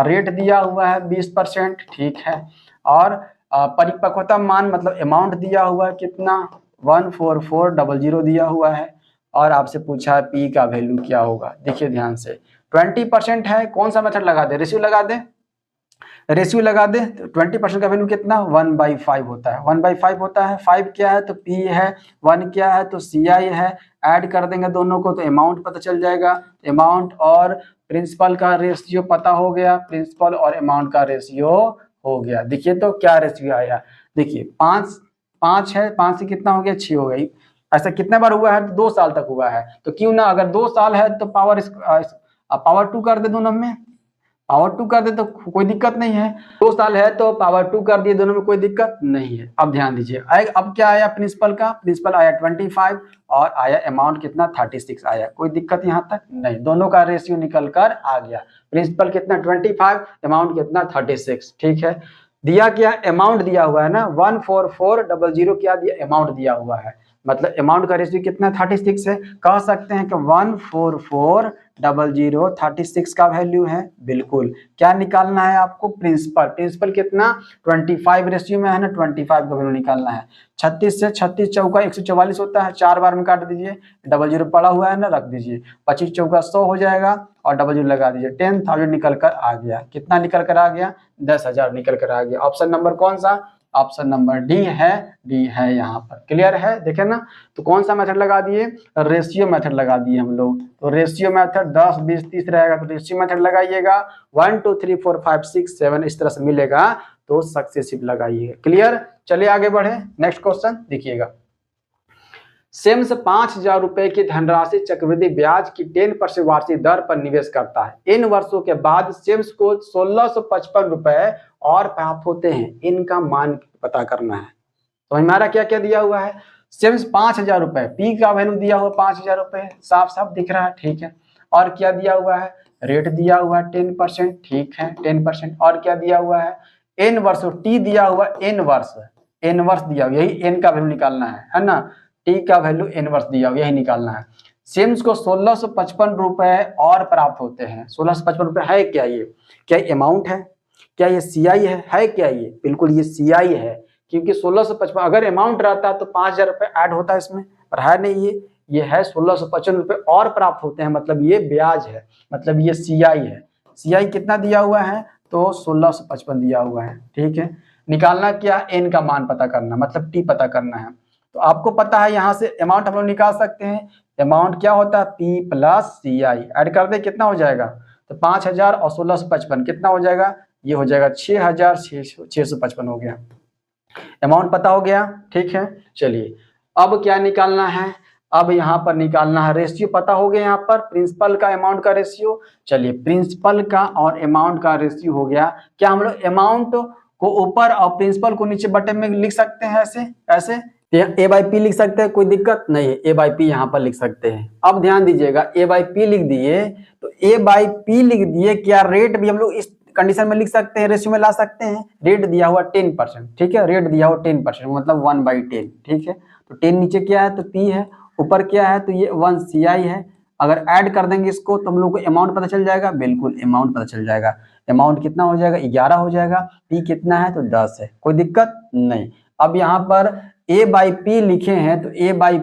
रेट दिया हुआ है 20%, ठीक है, और परिपक्वता मान मतलब अमाउंट दिया हुआ है कितना 14400 दिया हुआ है, और आपसे पूछा है पी का वैल्यू क्या होगा। देखिए ध्यान से, 20% है, कौन सा मेथड लगा दे, रेशियो लगा दे, रेशियो लगा दे, तो 20% का वैल्यू कितना 1/5 होता है, 1/5 होता है, 5 क्या है तो P है, 1 क्या है तो CI है, ऐड कर देंगे दोनों को तो अमाउंट पता चल जाएगा। अमाउंट और प्रिंसिपल का रेशियो पता हो गया, प्रिंसिपल और अमाउंट का रेशियो हो गया। देखिए तो क्या रेशियो आया, देखिए 5 है, 5 से कितना हो गया 6 हो गई। ऐसा कितने बार हुआ है, 2 साल तक हुआ है, तो क्यों ना अगर 2 साल है तो पावर 2 कर दे दोनों में, पावर 2 कर दे तो कोई दिक्कत नहीं है, 2 साल है तो पावर 2 कर दिए, दोनों में कोई दिक्कत नहीं है। अब ध्यान दीजिए, अब क्या आया प्रिंसिपल का, प्रिंसिपल आया 25 और आया अमाउंट कितना 36 आया, कोई दिक्कत यहाँ तक नहीं, दोनों का रेशियो निकल कर आ गया, प्रिंसिपल कितना 25, अमाउंट कितना 36, ठीक है। दिया क्या, अमाउंट दिया हुआ है ना 14400, क्या दिया, अमाउंट दिया हुआ है, मतलब अमाउंट का रेशियो कितना 36 है, कह सकते हैं कि 14400 36 का वैल्यू है, बिल्कुल। क्या निकालना है आपको, प्रिंसिपल कितना 25 रेशियो में है ना, 25 का वैल्यू निकालना है। 36 से 36 चौका 144 होता है, 4 बार में काट दीजिए, 00 पड़ा हुआ है ना, रख दीजिए, 25 चौका 100 हो जाएगा और 00 लगा दीजिए, 10,000 निकल कर आ गया, कितना निकल कर आ गया 10,000 निकल कर आ गया। ऑप्शन नंबर कौन सा, ऑप्शन नंबर डी है यहाँ पर। क्लियर है, देखे ना, तो कौन सा मेथड लगा दिए, रेशियो मेथड लगा दिए हम लोग, तो रेशियो मेथड 10 20 30 रहेगा, तो रेशियो मेथड लगाइएगा, 1 2 3 4 5 6 7 इस तरह से मिलेगा तो सक्सेसिव लगाइएगा। क्लियर, चलिए आगे बढ़े, नेक्स्ट क्वेश्चन देखिएगा। सेम्स 5,000 रुपए की धनराशि चक्रवृद्धि ब्याज की 10% वार्षिक दर पर निवेश करता है, इन वर्षों के बाद सेम्स को 1655 रुपए और प्राप्त होते हैं, इनका मान पता करना है। तो हमारा क्या क्या दिया हुआ है, सेम्स 5,000 रुपए, पी का वैल्यू दिया हुआ 5,000 रुपए, साफ साफ दिख रहा है, ठीक है, और क्या दिया हुआ है, रेट दिया हुआ है 10%, ठीक है 10%, और क्या दिया हुआ है एन वर्ष, टी दिया हुआ एन वर्ष दिया हुआ, यही एन का वैल्यू निकालना है ना, टी का वैल्यू एन वर्ष दिया हुआ, यही निकालना है। सेम्स को 1655 रुपए और प्राप्त होते हैं, 1655 रुपए है क्या, ये क्या अमाउंट है, क्या ये CI है क्या, ये बिल्कुल ये CI है, क्योंकि 1655 अगर अमाउंट रहता तो 5,000 रुपए ऐड होता इसमें, पर है नहीं, ये है 1655 रुपए और प्राप्त होते हैं, मतलब ये ब्याज है, मतलब ये CI है। CI कितना दिया हुआ है तो 1655 दिया हुआ है, ठीक है। निकालना क्या, एन का मान पता करना, मतलब टी पता करना है। तो आपको पता है यहाँ से अमाउंट हम लोग निकाल सकते हैं, अमाउंट क्या होता है P + CI, ऐड कर दे कितना हो जाएगा, तो 5,000 और 1655 कितना हो जाएगा, ये हो जाएगा 6,655 हो गया, अमाउंट पता हो गया, ठीक है। चलिए अब क्या निकालना है, अब यहाँ पर निकालना है रेशियो, पता हो गया यहाँ पर प्रिंसिपल का अमाउंट का रेशियो। चलिए प्रिंसिपल का और अमाउंट का रेशियो हो गया, क्या हम लोग अमाउंट को ऊपर और प्रिंसिपल को नीचे बटन में लिख सकते हैं, ऐसे A/P लिख सकते हैं, कोई दिक्कत नहीं है, A/P यहाँ पर लिख सकते हैं। अब ध्यान दीजिएगा, A/P लिख दिए तो A/P लिख दिए, क्या रेट भी हम लोग इस कंडीशन में लिख सकते हैं, रेशियो में ला सकते हैं, रेट दिया हुआ 10%, ठीक है, रेट दिया हुआ 10% मतलब 1/10, ठीक है। तो 10 नीचे क्या है तो P है, ऊपर क्या है तो ये 1 CI है, अगर ऐड कर देंगे इसको तो हम लोग को अमाउंट पता चल जाएगा, बिल्कुल अमाउंट पता चल जाएगा। अमाउंट कितना हो जाएगा, 11 हो जाएगा। पी कितना है तो 10 है, कोई दिक्कत नहीं। अब यहाँ पर ए बाई पी लिखे हैं तो ए बाई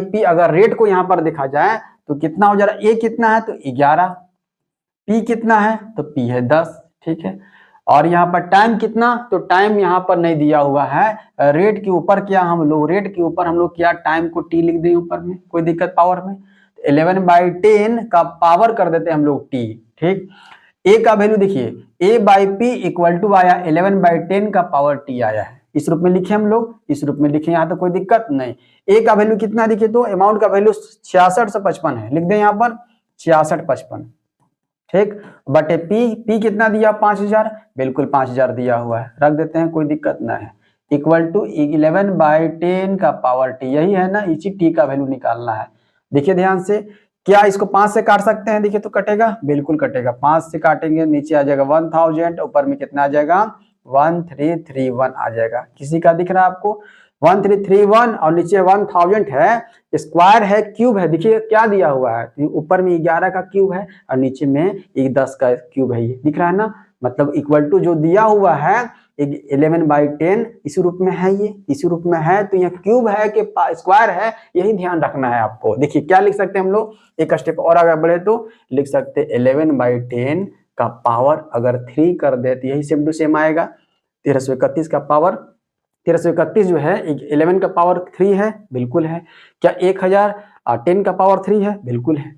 पी अगर रेट को यहाँ पर देखा जाए तो कितना हो जा रहा है, ए कितना है तो 11, पी कितना है तो पी है 10, ठीक है। और यहाँ पर टाइम कितना, तो टाइम यहाँ पर नहीं दिया हुआ है, रेट के ऊपर क्या हम लोग, रेट के ऊपर हम लोग क्या टाइम को टी लिख दें ऊपर में, कोई दिक्कत पावर में। 11/10 का पावर कर देते हैं हम लोग टी, ठीक। ए का वैल्यू देखिए, ए बाई पी इक्वल टू आया 11/10 का पावर टी आया है, इस रूप में लिखे हम लोग, इस रूप में लिखे, यहाँ तो कोई दिक्कत नहीं। ए का वैल्यू कितना दिखे तो अमाउंट का वैल्यू 66 से 55 है, लिख दें यहाँ पर 66-55, ठीक। बटे पी कितना दिया 5000, बिल्कुल 5000 दिया हुआ है, रख देते हैं, कोई दिक्कत ना है। इक्वल टू 11/10 का पावर टी, यही है ना, इसी टी का वैल्यू निकालना है। देखिए ध्यान से, क्या इसको 5 से काट सकते हैं, देखिए तो कटेगा, बिल्कुल कटेगा, 5 से काटेंगे नीचे आ जाएगा 1000, ऊपर में कितना आ जाएगा 1331 आ जाएगा। किसी का दिख रहा है आपको 1331 और नीचे 1000 है, स्क्वायर है, क्यूब है, देखिए क्या दिया हुआ है, ऊपर में 11 का क्यूब है और नीचे में एक 10 का क्यूब है, ये दिख रहा है ना, मतलब इक्वल टू जो दिया हुआ है 11/10 इसी रूप में है, ये इसी रूप में है, तो यह क्यूब है कि स्क्वायर है, यही ध्यान रखना है आपको। देखिए क्या लिख सकते हैं हम लोग, एक स्टेप और आगे बढ़े तो लिख सकते 11/10 का पावर अगर 3 कर दे तो यही सेम टू सेम आएगा, 1331 का पावर, 1331 जो है 11 का पावर 3 है, बिल्कुल है। क्या 1010 का पावर 3 है, बिल्कुल है,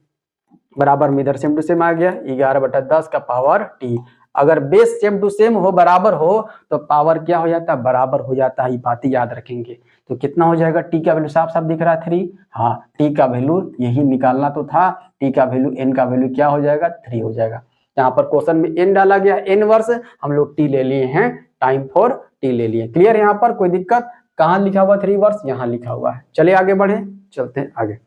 बराबर में इधर सेम टू सेम आ गया, 11/10 का पावर टी। अगर बेस सेम टू सेम हो, बराबर हो, तो पावर क्या हो जाता है, बराबर हो जाता है, ये बातें याद रखेंगे। तो कितना हो जाएगा, टी का वैल्यू साफ साफ दिख रहा है 3, हाँ टी का वैल्यू यही निकालना तो था, टी का वैल्यू एन का वैल्यू क्या हो जाएगा 3 हो जाएगा। यहाँ पर क्वेश्चन में एन डाला गया, एन वर्ष हम लोग टी ले लिए हैं, टाइम फॉर टी ले लिए, क्लियर। यहाँ पर कोई दिक्कत, कहाँ लिखा हुआ 3 वर्ष, यहाँ लिखा हुआ है। चलिए आगे बढ़े, चलते हैं आगे।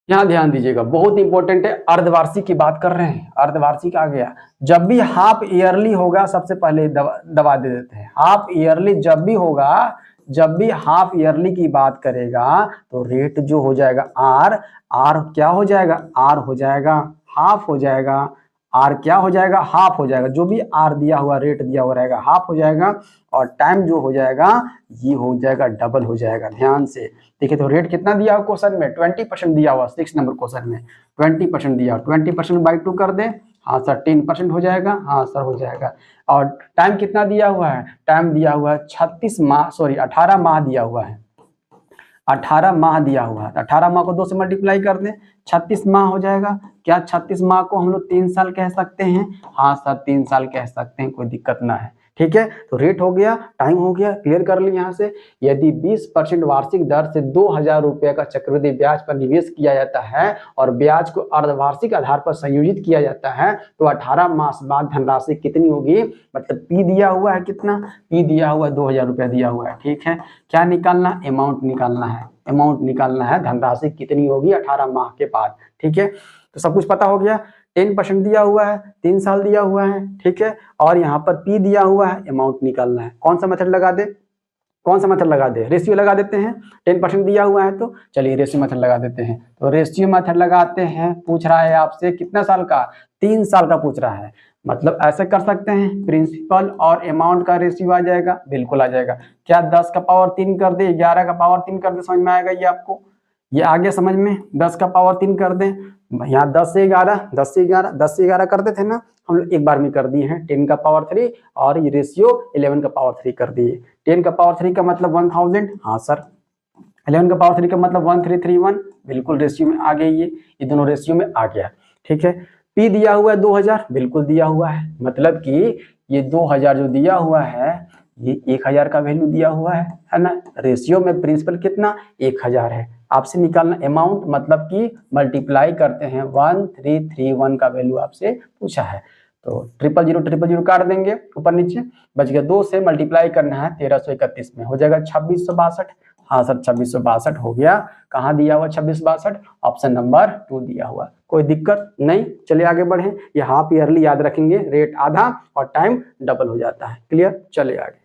यहाँ ध्यान दीजिएगा, बहुत इंपॉर्टेंट है, अर्धवार्षिक की बात कर रहे हैं, अर्धवार्षिक आ गया। जब भी हाफ ईयरली होगा सबसे पहले दबा दे देते हैं, हाफ ईयरली जब भी होगा, जब भी हाफ ईयरली की बात करेगा तो रेट जो हो जाएगा आर क्या हो जाएगा, आर हो जाएगा, हाफ हो जाएगा, आर क्या हो जाएगा, हाफ हो जाएगा, जो भी आर दिया हुआ रेट दिया हुआ रहेगा हाफ हो जाएगा, और टाइम जो हो जाएगा ये हो जाएगा डबल हो जाएगा। ध्यान से देखिए, तो रेट कितना दिया हुआ क्वेश्चन में 20% दिया हुआ, 6 नंबर क्वेश्चन में 20% दिया, 20% बाई 2 कर दें, हाँ सर 10% हो जाएगा, हाँ सर हो जाएगा। और टाइम कितना दिया हुआ है, टाइम दिया हुआ है 36 माह, सॉरी 18 माह दिया हुआ है, 18 माह दिया हुआ है, 18 माह को 2 से मल्टीप्लाई कर दें, 36 माह हो जाएगा। क्या 36 माह को हम लोग 3 साल कह सकते हैं, हाँ सर 3 साल कह सकते हैं, कोई दिक्कत ना है, ठीक है। तो रेट हो गया, टाइम हो गया, क्लियर कर ली। यहाँ से यदि 20% वार्षिक दर से 2000 रुपये का चक्रवृद्धि ब्याज पर निवेश किया जाता है और ब्याज को अर्धवार्षिक आधार पर संयोजित किया जाता है तो 18 मास बाद धनराशि कितनी होगी, मतलब पी दिया हुआ है, कितना पी दिया हुआ है 2000 रुपया दिया हुआ है, ठीक है। क्या निकालना, अमाउंट निकालना है, अमाउंट निकालना है, धनराशि कितनी होगी 18 माह के बाद, ठीक है। तो सब कुछ पता हो गया, 10% दिया हुआ है, 3 साल दिया हुआ है, ठीक है। और यहाँ पर पी दिया हुआ है, अमाउंट निकालना है। कौन सा मेथड लगा दे, कौन सा मेथड लगा दे, रेशियो लगा देते हैं, 10% दिया हुआ है तो चलिए रेशियो मेथड लगा देते हैं। तो रेशियो मेथड लगाते हैं, पूछ रहा है आपसे कितना साल का, 3 साल का पूछ रहा है, मतलब ऐसे कर सकते हैं, प्रिंसिपल और अमाउंट का रेशियो आ जाएगा, बिल्कुल आ जाएगा। क्या 10 का पावर 3 कर दे, 11 का पावर 3 कर दे, समझ में आएगा ये आपको, ये आगे समझ में, 10 का पावर 3 कर दें, यहाँ 10 से 11, 10 से 11, 10 से 11 करते थे ना हम लोग, एक बार में कर दिए हैं, 10 का पावर 3 और ये रेशियो 11 का पावर 3 कर दिए। 10 का पावर 3 का मतलब 1000, हाँ सर, 11 का पावर 3 का मतलब 1331, बिल्कुल रेशियो में आ गई, ये दोनों रेशियो में आ गया, ठीक है। पी दिया हुआ है 2000, बिल्कुल दिया हुआ है, मतलब कि ये 2000 जो दिया हुआ है ये 1000 का वैल्यू दिया हुआ है ना। रेशियो में प्रिंसिपल कितना 1000 है, आपसे निकालना अमाउंट, मतलब कि मल्टीप्लाई करते हैं, 1331 का वैल्यू आपसे पूछा है, तो 000 काट देंगे ऊपर नीचे, बच गया 2 से मल्टीप्लाई करना है 1331 में, हो जाएगा 2662, हाँ सर 2662 हो गया। कहाँ दिया हुआ 2662, ऑप्शन नंबर 2 दिया हुआ, कोई दिक्कत नहीं। चलिए आगे बढ़े, ये हाफ ईयरली याद रखेंगे, रेट आधा और टाइम डबल हो जाता है, क्लियर। चलिए आगे,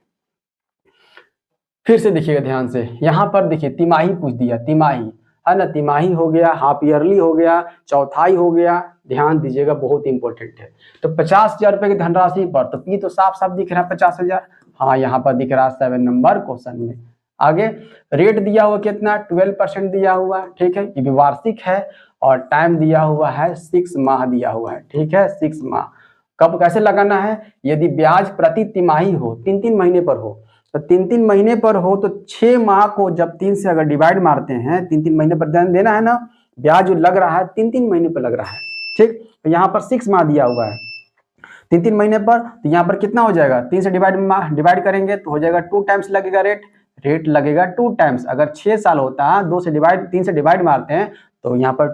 फिर से देखिएगा ध्यान से, यहाँ पर देखिए तिमाही पूछ दिया, तिमाही है ना, तिमाही हो गया, हाफ ईयरली हो गया, चौथाई हो गया, ध्यान दीजिएगा बहुत इंपॉर्टेंट है। तो 50,000 रुपए की धनराशि पर तो पी तो साफ साफ दिख रहा है 50,000, हाँ यहाँ पर दिख रहा है 7 नंबर क्वेश्चन में। आगे रेट दिया हुआ कितना 12% दिया हुआ है, ठीक है, ये भी वार्षिक है और टाइम दिया हुआ है 6 माह दिया हुआ है, ठीक है 6 माह। कब कैसे लगाना है, यदि ब्याज प्रति तिमाही हो 3-3 महीने पर हो तो 3-3 महीने पर हो तो 6 माह को जब 3 से अगर डिवाइड मारते हैं 3-3 महीने पर ध्यान देना है ना, ब्याज जो लग रहा है 3-3 महीने पर लग रहा है, ठीक। तो यहाँ पर 6 माह दिया हुआ है 3-3 महीने पर, तो यहाँ पर कितना हो जाएगा 3 से डिवाइड करेंगे तो हो जाएगा 2 टाइम्स लगेगा रेट लगेगा 2 टाइम्स। अगर 6 साल होता है 3 से डिवाइड मारते हैं तो यहाँ पर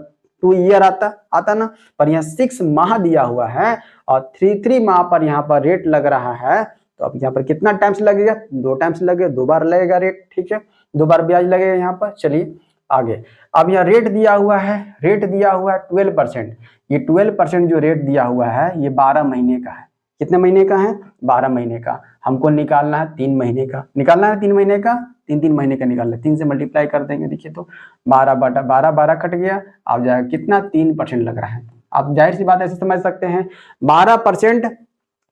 2 ईयर आता ना, पर यहाँ 6 माह दिया हुआ है और 3 माह पर यहाँ पर रेट लग रहा है, तो अब यहाँ पर कितना टाइम्स लगेगा 2 टाइम्स लगेगा, 2 बार लगेगा रेट, ठीक है 2 बार ब्याज लगेगा यहाँ पर। चलिए आगे, अब यहाँ रेट दिया हुआ है 12%, ये 12% जो रेट दिया हुआ है ये 12 महीने का है। कितने महीने का है 12 महीने का, हमको निकालना है 3 महीने का, निकालना है 3 महीने का, 3-3 महीने का निकालना है, 3 से मल्टीप्लाई कर देंगे, देखिए तो 12/12 कट गया, अब जाएगा कितना 3% लग रहा है। आप जाहिर सी बात ऐसे समझ सकते हैं 12%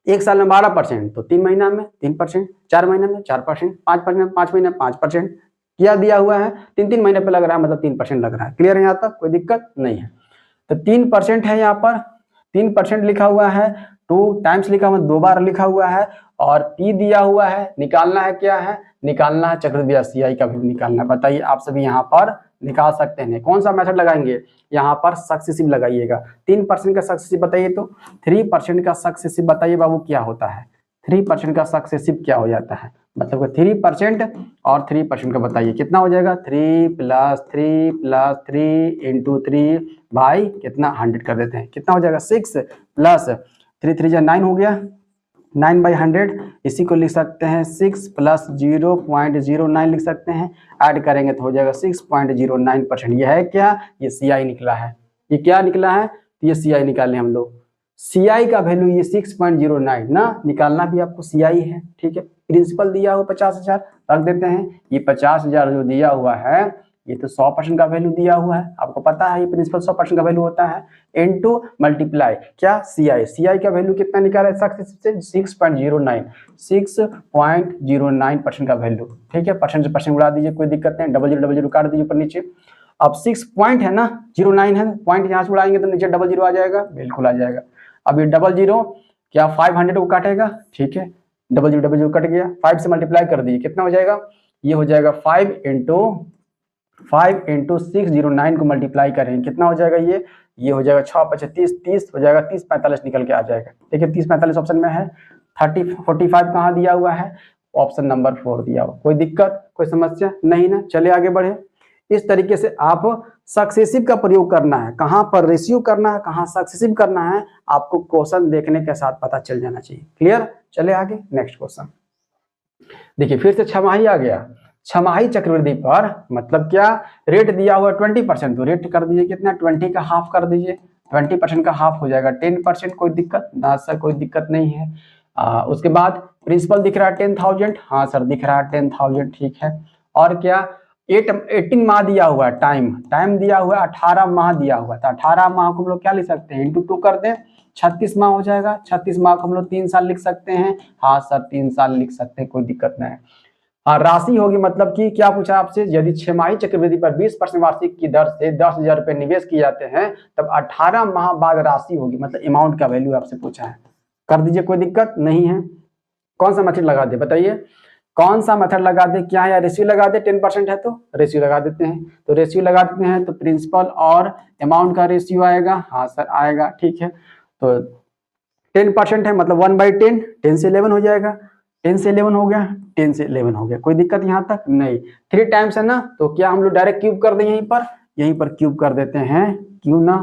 एक साल में 12%, तो 3 महीना में 3%, 4 महीने में 4%, 5 महीने में 5%, क्या दिया हुआ है 3-3 महीने पे लग रहा है, मतलब 3% लग रहा है। क्लियर है यहाँ तक, कोई दिक्कत नहीं है। तो 3% है, यहाँ पर 3% लिखा हुआ है, 2 टाइम्स लिखा हुआ है, 2 बार लिखा हुआ है और पी दिया हुआ है। निकालना है क्या है, निकालना है चक्रवृद्धि ब्याज सीआई का भी निकालना है। बताइए आप सभी यहाँ पर निकाल सकते हैं, कौन सा मेथड लगाएंगे, यहाँ पर सक्सेसिव लगाइएगा। 3% का सक्सेसिव बताइए, तो 3% का सक्सेसिव बताइए बाबू क्या होता है, 3% का सक्सेसिव क्या हो जाता है, मतलब 3% और 3% का बताइए कितना हो जाएगा, 3 + 3 + 3 × 3 भाई कितना 100 कर देते हैं, कितना हो जाएगा 6 + 3 3 9 हो गया, 9/100। इसी को लिख सकते हैं 6 + 0.09 लिख सकते हैं, ऐड करेंगे तो हो जाएगा 6.09%। यह है क्या, ये सीआई निकला है, ये क्या निकला है, तो ये सीआई निकाले हम लोग, सीआई का वैल्यू ये 6.09 ना, निकालना भी आपको सीआई है, ठीक है। प्रिंसिपल दिया हुआ 50,000 रख देते हैं, ये 50,000 जो दिया हुआ है ये तो 100% का वैल्यू दिया हुआ है, आपको पता है ये प्रिंसिपल 100% का वैल्यू होता है, इनटू मल्टीप्लाई क्या सीआई का वैल्यू कितना निकाला है सक्सेसिव से 6.09% का वैल्यू, ठीक है। परसेंट से परसेंट उड़ा दीजिए, कोई दिक्कत नहीं, डबल जीरो काट दीजिए ऊपर नीचे। अब 6 पॉइंट है ना, 09 है, पॉइंट यहाँ से उड़ाएंगे तो नीचे 00 आ जाएगा, बिल्कुल आ जाएगा। अब ये 00 क्या 500 को काटेगा, ठीक है, 00 कट गया, 5 से मल्टीप्लाई कर दीजिए, कितना हो जाएगा, ये हो जाएगा 5 × 609 को मल्टीप्लाई करेंगे, कितना हो जाएगा, ये हो जाएगा 6×5 = 30 हो जाएगा, 30-45 निकल के आ जाएगा, ठीक है। 30-45 ऑप्शन में है, 30-45 कहाँ दिया हुआ है, ऑप्शन नंबर 4 दिया हुआ। कोई दिक्कत कोई समस्या नहीं ना, चलिए आगे बढ़े। इस तरीके से आप सक्सेसिव का प्रयोग करना है, कहाँ पर रेशियो करना है, कहाँ सक्सेसिव करना है, आपको क्वेश्चन देखने के साथ पता चल जाना चाहिए। क्लियर, चले आगे नेक्स्ट क्वेश्चन देखिए, फिर से छमाही आ गया। छमाही चक्रवृद्धि पर मतलब क्या, रेट दिया हुआ 20%, तो रेट कर दीजिए कितना 20 का हाफ कर दीजिए, 20% का हाफ हो जाएगा 10%, कोई दिक्कत ना सर, कोई दिक्कत नहीं है। उसके बाद प्रिंसिपल दिख रहा है 10,000, हाँ सर दिख रहा है 10,000, ठीक है। और क्या 18 माह दिया हुआ है, टाइम दिया हुआ है 18 माह दिया हुआ है, तो 18 माह को हम लोग क्या लिख सकते हैं, × 2 कर दें 36 माह हो जाएगा, 36 माह को हम लोग 3 साल लिख सकते हैं, हाँ सर 3 साल लिख सकते हैं, कोई दिक्कत नहीं है। हाँ राशि होगी, मतलब कि क्या पूछा आपसे, यदि छमाही चक्रवृद्धि पर 20% वार्षिक की दर से 10,000 रुपए निवेश किए जाते हैं तब 18 माह बाद राशि होगी, मतलब अमाउंट का वैल्यू आपसे पूछा है, कर दीजिए कोई दिक्कत नहीं है। कौन सा मेथड लगा दे बताइए, कौन सा मेथड लगा दे, क्या है रेशियो लगा दे, 10% है तो रेशियो लगा देते हैं, तो रेशियो लगा देते हैं तो प्रिंसिपल और अमाउंट का रेशियो आएगा, हाँ सर आएगा, ठीक है। तो 10% है मतलब 1/10, 10 से 11 हो जाएगा, 10 से 11 हो गया, 10 से 11 हो गया, कोई दिक्कत यहाँ तक नहीं। 3 टाइम्स है ना, तो क्या हम लोग डायरेक्ट क्यूब कर दें, यहीं पर क्यूब कर देते हैं, क्यों ना,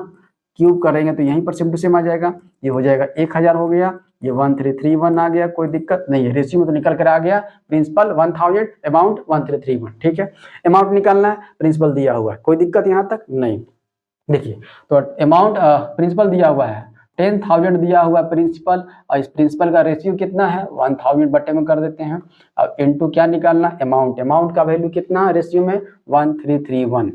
क्यूब करेंगे तो यहीं पर सेम टू सेम आ जाएगा, ये हो जाएगा 1000 हो गया, ये 1331 आ गया, कोई दिक्कत नहीं है, रेशियो में तो निकल कर आ गया, प्रिंसिपल 1000 अमाउंट 1331, ठीक है। अमाउंट निकालना है, प्रिंसिपल दिया हुआ है, कोई दिक्कत यहाँ तक नहीं। देखिए तो अमाउंट प्रिंसिपल दिया हुआ है 10,000 दिया हुआ प्रिंसिपल, और इस प्रिंसिपल का रेशियो कितना है 1000 बटे में कर देते हैं। अब इनटू क्या निकालना, अमाउंट का वैल्यू कितना रेशियो में 1331,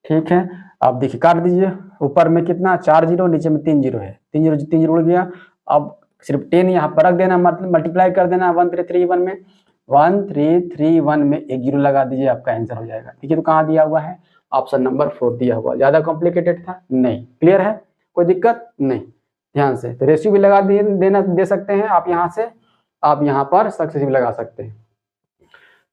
ठीक है, अब देखिए काट दीजिए, ऊपर में कितना 4 जीरो, नीचे में 3 जीरो है, 3 जीरो उड़ गया। अब सिर्फ 10 यहाँ पर रख देना, मतलब मल्टीप्लाई कर देना 1331 में, 1331 में एक जीरो लगा दीजिए, आपका आंसर हो जाएगा। ठीक है, तो कहाँ दिया हुआ है, ऑप्शन नंबर 4 दिया हुआ। ज्यादा कॉम्प्लिकेटेड था नहीं, क्लियर है, कोई दिक्कत नहीं, ध्यान से। तो रेशियो भी लगा दे सकते हैं आप, यहाँ से आप यहाँ पर सक्सेस भी लगा सकते हैं।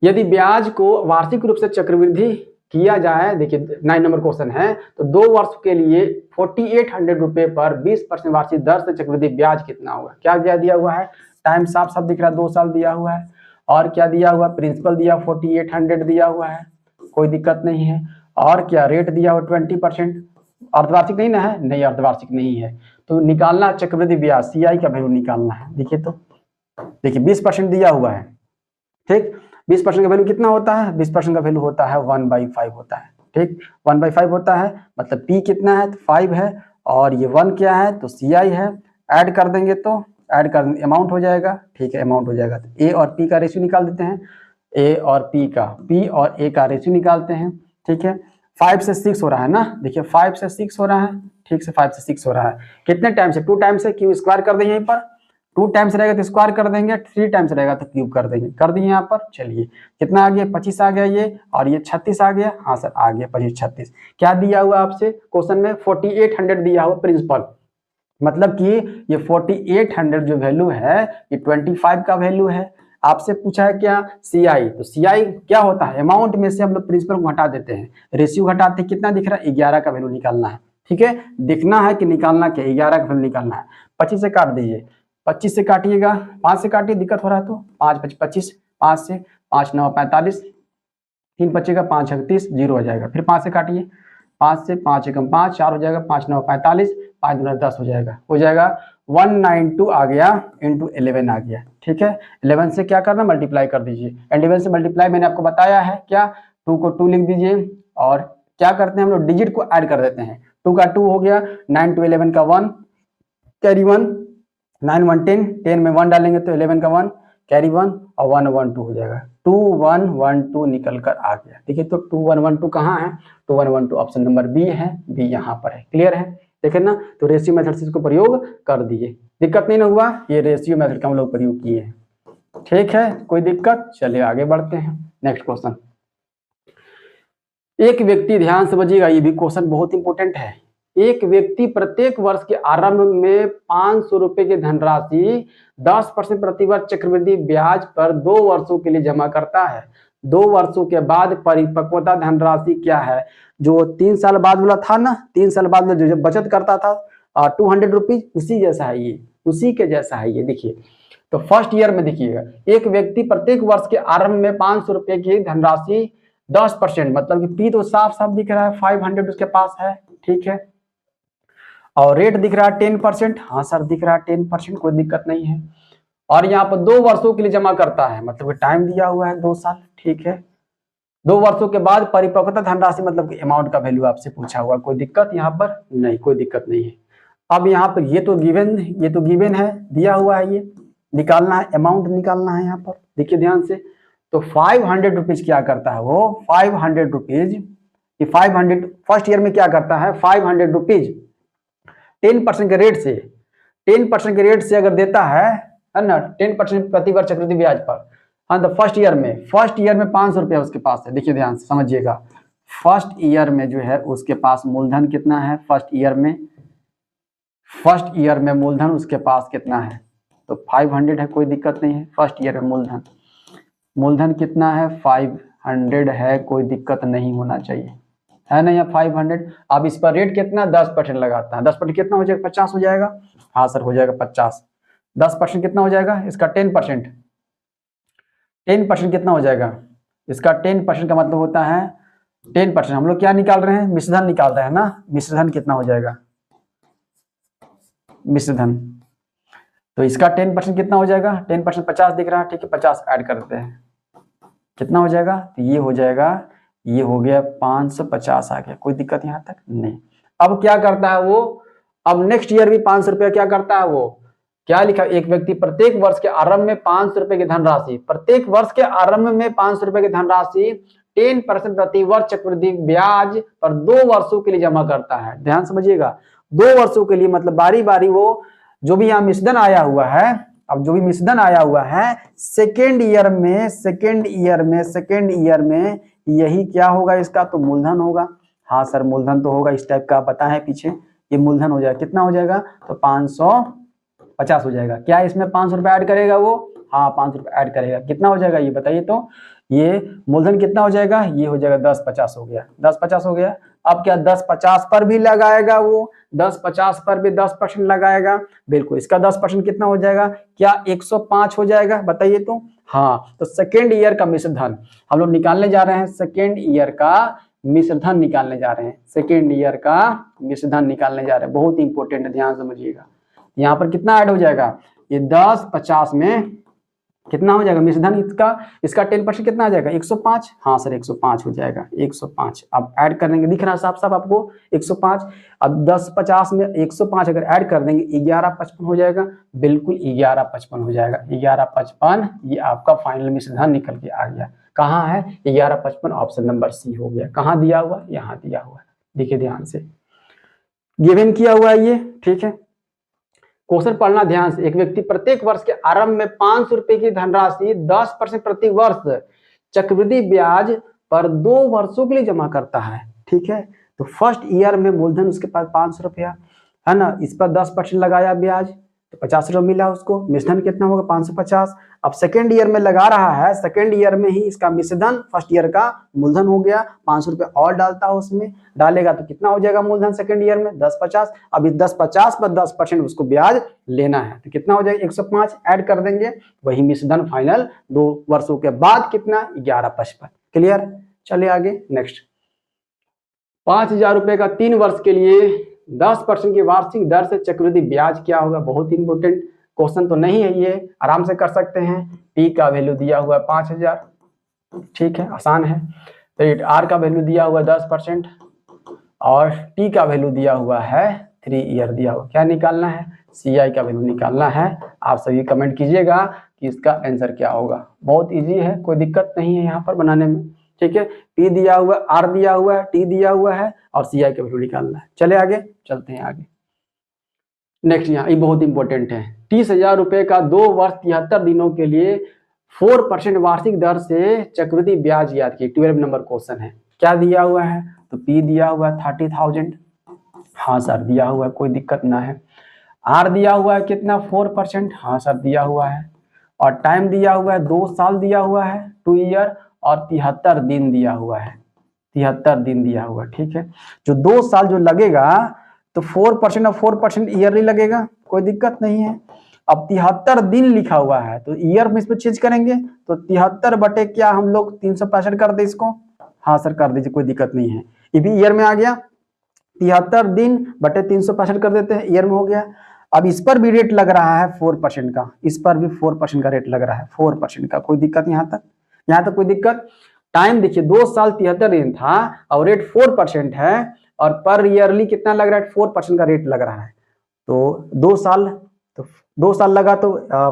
यदि ब्याज को वार्षिक रूप से चक्रवृद्धि किया जाए, देखिए 9 नंबर क्वेश्चन है, तो 2 वर्ष के लिए 4800 रुपए पर 20% वार्षिक दर से चक्रवृद्धि ब्याज कितना होगा। क्या दिया हुआ है, टाइम साफ साफ दिख रहा है, 2 साल दिया हुआ है, और क्या दिया हुआ, प्रिंसिपल दिया 4800 दिया हुआ है, कोई दिक्कत नहीं है, और क्या रेट दिया हुआ 20%, अर्धवार्षिक नहीं ना है, नहीं अर्धवार्षिक नहीं है, तो निकालना चक्रवृद्धि ब्याज सीआई का वैल्यू निकालना है। देखिए तो देखिए 20% दिया हुआ है, ठीक, 20% का वैल्यू कितना होता है, 20% का वैल्यू होता है 1/5 होता है, ठीक, 1/5 होता है, मतलब P कितना है, तो 5 है, और ये 1 क्या है, तो CI है, ऐड कर देंगे तो ऐड कर अमाउंट हो जाएगा। ठीक है, अमाउंट हो जाएगा, तो A और P का रेशियो निकाल देते हैं, A और P और A का रेशियो निकालते हैं। ठीक है, 5 से 6 हो रहा है ना, देखिए 5 से 6 हो रहा है, ठीक से 5 से 6 हो रहा है, कितने टाइम से, 2 टाइम से, क्यू स्क्वायर कर देंगे, यहीं पर 2 टाइम्स रहेगा तो स्क्वायर कर देंगे, 3 टाइम्स रहेगा तो क्यूब कर देंगे, कर दिए यहाँ पर। चलिए कितना आ गया, 25 आ गया ये, और ये 36 आ गया, हाँ सर आ गया 25 36। क्या दिया हुआ आपसे क्वेश्चन में, 4800 दिया हुआ प्रिंसिपल, मतलब कि ये 4800 जो वैल्यू है ये 25 का वैल्यू है। आपसे पूछा है क्या, CI, तो CI क्या होता है, अमाउंट में से हम लोग प्रिंसिपल को हटा देते हैं, रेशियो घटाते हैं, कितना दिख रहा है, 11 का वैल्यू निकालना है। ठीक है, दिखना है कि निकालना क्या, 11 का वैल्यू निकालना है। 25 से काट दीजिए, 25 से काटिएगा, 5 से काटिए, दिक्कत हो रहा है तो 5 25 25, 5 से 5 9 45, 3 बचेगा, 5 31 जीरो हो जाएगा, फिर 5 से काटिए, 5 से 5 एकम 5, 4 हो जाएगा, 5 9 45, 5 दूना 10 हो जाएगा 192 आ गया, इंटू 11 आ गया। ठीक है, 11 से क्या करना, मल्टीप्लाई कर दीजिए, 11 से मल्टीप्लाई मैंने आपको बताया है क्या, 2 को 2 लिख दीजिए, और क्या करते हैं हम लोग, डिजिट को ऐड कर देते हैं, 2 का 2 हो गया, 9 to 11 का 1, कैरी 1, 9 1 10, 10 में 1 डालेंगे तो 11 का 1, कैरी 1, और 1 1 2 हो जाएगा, 2 1 1 2 निकल कर आ गया। ठीक है, तो 2 1 1 2 कहाँ है, 2 1 1 2 ऑप्शन नंबर बी है, बी यहाँ पर है, क्लियर है, देखे ना। तो रेशियो मेथड से इसको प्रयोग कर दिए, दिक्कत नहीं ना हुआ, ये रेशियो मेथड का हम लोग प्रयोग किए हैं। ठीक है, कोई दिक्कत, चलिए आगे बढ़ते हैं, नेक्स्ट क्वेश्चन। एक व्यक्ति, ध्यान से बजिएगा, ये भी क्वेश्चन बहुत इंपॉर्टेंट है। एक व्यक्ति प्रत्येक वर्ष के आरंभ में 500 रुपए की धनराशि 10% प्रतिवर्ष चक्रवृद्धि ब्याज पर 2 वर्षों के लिए जमा करता है। 2 वर्षों के बाद परिपक्वता धनराशि क्या है, जो 3 साल बाद वाला था ना, 3 साल बाद में जो बचत करता था 200 रुपीज, उसी जैसा है ये, उसी के जैसा है ये। देखिए तो फर्स्ट ईयर में देखिएगा, एक व्यक्ति प्रत्येक वर्ष के आरंभ में 500 रुपए की धनराशि 10%, मतलब कि पी तो साफ साफ दिख रहा है, 500 उसके पास है। ठीक है, और रेट दिख रहा है 10%, हाँ सर दिख रहा है 10%, कोई दिक्कत नहीं है। और यहाँ पर 2 वर्षों के लिए जमा करता है, मतलब कि टाइम दिया हुआ है 2 साल। ठीक है, 2 वर्षों के बाद परिपक्वता धनराशि, मतलब कि अमाउंट का वैल्यू आपसे पूछा हुआ, कोई दिक्कत यहाँ पर नहीं, कोई दिक्कत नहीं है। अब यहाँ पर ये तो गिवन है, दिया हुआ है, ये निकालना है, अमाउंट निकालना है यहाँ पर, देखिए ध्यान से। तो 500 रुपीज क्या करता है वो, 500 रुपीज, 500 फर्स्ट ईयर में क्या करता है, 500 रुपीज 10% के रेट से, 10% के रेट से अगर देता है ना, 10% प्रतिवर्ष चक्रवृद्धि ब्याज पर, हाँ, तो फर्स्ट ईयर में 500 रुपया उसके पास है। देखिए ध्यान से समझिएगा, फर्स्ट ईयर में जो है उसके पास मूलधन कितना है, फर्स्ट ईयर में मूलधन उसके पास कितना है, तो 500 है, कोई दिक्कत नहीं है। फर्स्ट ईयर में मूलधन कितना है, 500 है, कोई दिक्कत नहीं होना चाहिए, है ना, यहाँ 500। अब इस पर रेट कितना, 10% लगाता है, 10% कितना हो जाएगा, 50 हो जाएगा, हाँ सर हो जाएगा 50। 10% कितना हो जाएगा इसका, 10%, 10% कितना हो जाएगा इसका, 10% का मतलब होता है 10%, हम लोग क्या निकाल रहे हैं, मिश्रधन निकाल रहे हैं ना, मिश्रधन कितना हो जाएगा, मिश्रधन, तो इसका 10% कितना हो जाएगा, 10% 50 दिख रहा है, ठीक है, 50 ऐड कर देते हैं, कितना हो जाएगा, तो ये हो जाएगा, ये हो गया 550 आ गया, कोई दिक्कत यहाँ तक नहीं। अब क्या करता है वो, अब नेक्स्ट ईयर भी 500 रुपया क्या करता है वो, क्या लिखा, एक व्यक्ति प्रत्येक वर्ष के आरंभ में 500 रुपए की धनराशि, प्रत्येक वर्ष के आरंभ में 500 रुपए की धनराशि 10% प्रति वर्ष चक्रवृद्धि ब्याज पर 2 वर्षों के लिए जमा करता है। ध्यान समझिएगा, 2 वर्षों के लिए, मतलब बारी बारी वो जो भी यहाँ मिश्रधन आया हुआ है, अब जो भी मिश्रधन आया हुआ है सेकेंड ईयर में यही क्या होगा इसका, तो मूलधन होगा। हाँ सर मूलधन तो होगा, इस टाइप का पता है पीछे, ये मूलधन हो जाएगा। कितना हो जाएगा, तो 550 हो जाएगा। क्या इसमें 500 रुपए ऐड करेगा वो, हाँ 500 रुपए ऐड करेगा। कितना हो जाएगा ये बताइए, तो ये मूलधन कितना हो जाएगा, ये हो जाएगा 1050 हो गया, 1050 हो गया। अब क्या 1050 पर भी लगाएगा वो, 1050 पर भी 10% लगाएगा, बिल्कुल। इसका 10% कितना हो जाएगा, क्या 105 हो जाएगा बताइए तो। हाँ, तो सेकेंड ईयर का मिश्रधन हम लोग निकालने जा रहे हैं, सेकेंड ईयर का मिश्रधन निकालने जा रहे हैं, सेकेंड ईयर का मिश्रधन निकालने जा रहे हैं, बहुत इंपॉर्टेंट है, ध्यान समझिएगा। यहाँ पर कितना ऐड हो जाएगा, ये 1050 में कितना हो जाएगा मिश्रधन, इसका 10% कितना आ जाएगा, 105। हाँ सर 105 हो जाएगा, 105। अब ऐड कर देंगे, दिख रहा है साफ साफ आपको 105। अब 1050 में 105 अगर ऐड कर देंगे 1155 हो जाएगा, बिल्कुल 1155 हो जाएगा। 1155 ये आपका फाइनल मिश्रधन निकल के आ गया। कहाँ है 1155, ऑप्शन नंबर सी हो गया। कहाँ दिया हुआ, यहाँ दिया हुआ है, देखिए ध्यान से गिवन किया हुआ है ये, ठीक है। क्वेश्चन पढ़ना ध्यान से। एक व्यक्ति प्रत्येक वर्ष के आरंभ में 500 रुपए की धनराशि 10% प्रति वर्ष चक्रवृद्धि ब्याज पर 2 वर्षों के लिए जमा करता है, ठीक है। तो फर्स्ट ईयर में मूलधन उसके पास 500 रुपया है ना, इस पर 10% लगाया ब्याज तो 50 रुपये मिला उसको। मिश्रधन कितना होगा 550। अब सेकेंड ईयर में लगा रहा है, सेकेंड ईयर में ही इसका मिश्रधन फर्स्ट ईयर का मूलधन हो गया, 500 रुपये और डालता है उसमें, डालेगा तो कितना हो जाएगा मूलधन सेकेंड ईयर में 1050। अब इस 1050 पर 10% उसको ब्याज लेना है तो कितना हो जाएगा 105 ऐड कर देंगे, वही मिश्रधन फाइनल 2 वर्षों के बाद कितना 1155। क्लियर, चलिए आगे नेक्स्ट। 5000 रुपए का 3 वर्ष के लिए 10% की वार्षिक दर से चक्रवृद्धि ब्याज क्या होगा। बहुत इंपोर्टेंट क्वेश्चन तो नहीं है ये, आराम से कर सकते हैं। पी का वैल्यू दिया हुआ है 5000, ठीक है, आसान है। तो आर का वैल्यू दिया हुआ है 10% और टी का वैल्यू दिया हुआ है 3 ईयर दिया हुआ। क्या निकालना है, सी आई का वैल्यू निकालना है। आप सभी कमेंट कीजिएगा कि इसका आंसर क्या होगा। बहुत इजी है, कोई दिक्कत नहीं है यहाँ पर बनाने में, ठीक है। पी दिया हुआ, आर दिया हुआ है, टी दिया हुआ है और सी आई का वैल्यू निकालना है। चले आगे, चलते हैं आगे। नेक्स्ट यहाँ ये बहुत इंपॉर्टेंट है। 30,000 रुपए का 2 वर्ष 73 दिनों के लिए 4% वार्षिक दर से चक्रवृद्धि ब्याज याद कीजिए। 12 नंबर क्वेश्चन है। क्या दिया हुआ है, तो पी दिया हुआ है 30,000, हाँ सर दिया हुआ है, कोई दिक्कत ना है। आर दिया हुआ है कितना 4%, हाँ सर दिया हुआ है। और टाइम दिया हुआ है 2 साल दिया हुआ है 2 ईयर और 73 दिन दिया हुआ है, 73 दिन दिया हुआ, ठीक है। जो 2 साल जो लगेगा तो 4% और 4% ईयरली लगेगा, कोई दिक्कत नहीं है। अब 73 दिन लिखा हुआ है तो ईयर में इसमें चेंज करेंगे तो 73 बटे क्या हम लोग 365 कर दे इसको, हाँ सर कर दीजिए, कोई दिक्कत नहीं है। ये भी ईयर में आ गया, 73 दिन बटे 365 कर देते हैं, ईयर में हो गया। अब इस पर भी रेट लग रहा है 4% का, इस पर भी 4% का रेट लग रहा है, 4% का, कोई दिक्कत यहाँ तक कोई दिक्कत। टाइम देखिए 2 साल 73 दिन था और रेट 4% है और पर ईयरली कितना लग रहा है 4% का रेट लग रहा है। तो 2 साल लगा तो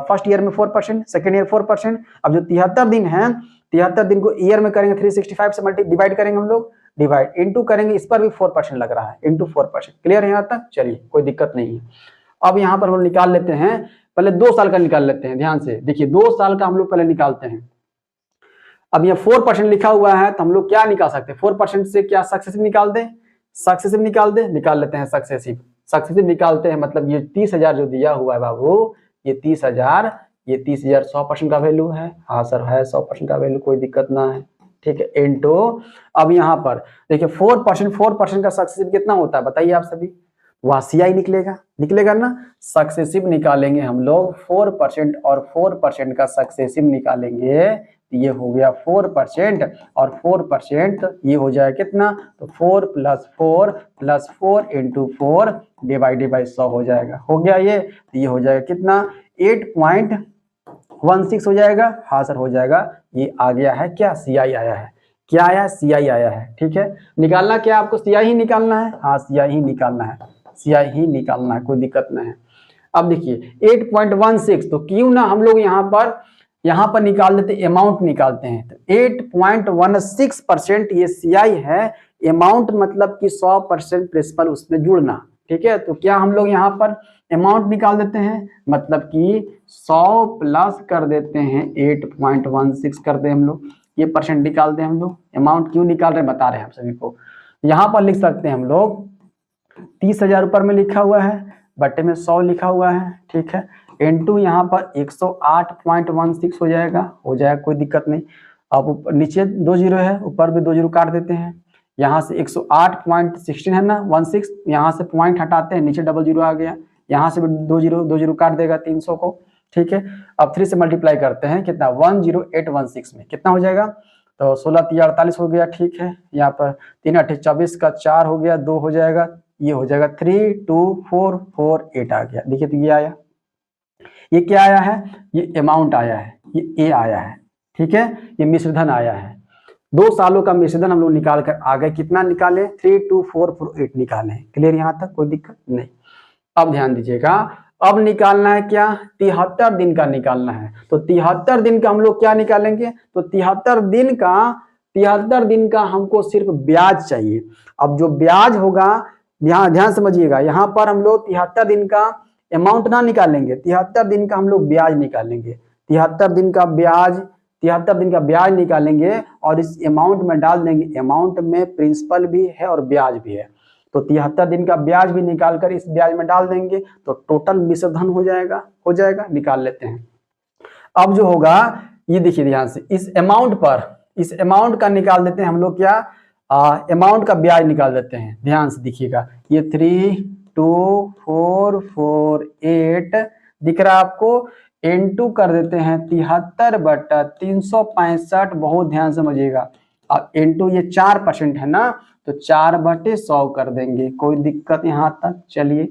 फर्स्ट ईयर में 4%, सेकेंड ईयर 4%। अब जो 73 दिन है, 73 दिन को ईयर में करेंगे 365 से डिवाइड करेंगे हम लोग, डिवाइड इनटू करेंगे, इस पर भी 4% लग रहा है, इनटू 4%। क्लियर है यहाँ तक, चलिए कोई दिक्कत नहीं है। अब यहाँ पर हम निकाल लेते हैं, पहले 2 साल का निकाल लेते हैं, ध्यान से देखिए 2 साल का हम लोग पहले निकालते हैं। अब ये 4% लिखा हुआ है तो हम लोग क्या निकाल सकते हैं, 4% से क्या सक्सेसिव निकाल दें, सक्सेसिव निकाल लेते हैं, सक्सेसिव निकालते हैं। मतलब ये 30,000 जो दिया हुआ है बाबू, ये 30,000 100% का वैल्यू है, हाँ सर है 100% का वैल्यू, कोई दिक्कत ना है, ठीक है। इनटू अब यहाँ पर देखिए 4% का सक्सेसिव कितना होता है बताइए आप सभी, वह CI निकलेगा ना। सक्सेसिव निकालेंगे हम लोग 4% और 4% का सक्सेसिव निकालेंगे, ये हो गया 4% और 4% ये हो जाए कितना, तो 4 + 4 इंटू 4 डिवाइडेड बाई 100 हो जाएगा, हो गया ये। तो ये हो जाएगा कितना 8.16 हो जाएगा, हाँ सर हो जाएगा। ये आ गया है क्या, CI आया है, क्या आया, CI आया है, ठीक है। निकालना क्या आपको, CI ही निकालना है, हाँ CI ही निकालना है, CI ही निकालना है, कोई दिक्कत नहीं है। अब देखिए 8.16, तो क्यों ना हम लोग यहाँ पर यहाँ पर निकाल देते, अमाउंट निकालते हैं तो 8.16% ये CI है। अमाउंट मतलब कि 100% प्रिंसिपल उसमें जुड़ना, ठीक है। तो क्या हम लोग यहाँ पर अमाउंट निकाल देते हैं, मतलब कि 100 प्लस कर देते हैं 8.16 कर दे हम लोग, ये परसेंट निकाल दें हम लोग। अमाउंट क्यों निकाल रहे हैं बता रहे हैं हम सभी को। यहाँ पर लिख सकते हैं हम लोग 30,000 ऊपर में लिखा हुआ है, बट्टे में 100 लिखा हुआ है, ठीक है। इनटू यहाँ पर 108.16 हो जाएगा, कोई दिक्कत नहीं। अब नीचे 2 जीरो है, ऊपर भी 2 जीरो काट देते हैं। यहाँ से 108.16 है ना, 16, यहाँ से पॉइंट हटाते हैं, नीचे डबल जीरो आ गया, यहाँ से भी 2 जीरो काट देगा 300 को, ठीक है। अब 3 से मल्टीप्लाई करते हैं, कितना 10816 में कितना हो जाएगा, तो 16 3 48 हो गया, ठीक है। यहाँ पर 3 8 24 का 4 हो गया, 2 हो जाएगा, ये हो जाएगा 32448 आ गया। देखिए तो ये आया, ये क्या आया है, ये अमाउंट आया है, ये ए आया है, ठीक है। ये मिश्रधन आया है, 2 सालों का मिश्रधन हम लोग निकाल कर आ गए। कितना निकाले, 32448 निकाले। क्लियर यहाँ तक, कोई दिक्कत नहीं। अब ध्यान दीजिएगा, अब निकालना है क्या, 73 दिन का निकालना है। तो 73 दिन का हम लोग क्या निकालेंगे, तो 73 दिन का हमको सिर्फ ब्याज चाहिए। अब जो ब्याज होगा, ध्यान समझिएगा, यहाँ पर हम लोग 73 दिन का अमाउंट ना निकालेंगे, 73 दिन का हम लोग ब्याज निकालेंगे। 73 दिन का ब्याज निकालेंगे और इस अमाउंट में डाल देंगे। अमाउंट में प्रिंसिपल भी है और ब्याज भी है, तो 73 दिन का ब्याज भी निकालकर इस ब्याज में डाल देंगे, तो टोटल मिश्रधन हो जाएगा। निकाल लेते हैं। अब जो होगा, ये देखिए ध्यान से, इस अमाउंट का निकाल देते हैं हम लोग, क्या अमाउंट का ब्याज निकाल देते हैं। ध्यान से देखिएगा, ये 32448 दिख रहा है आपको, इनटू कर देते हैं 73/365। बहुत ध्यान समझिएगा। अब इनटू ये 4% है ना, तो 4/100 कर देंगे, कोई दिक्कत यहाँ तक। चलिए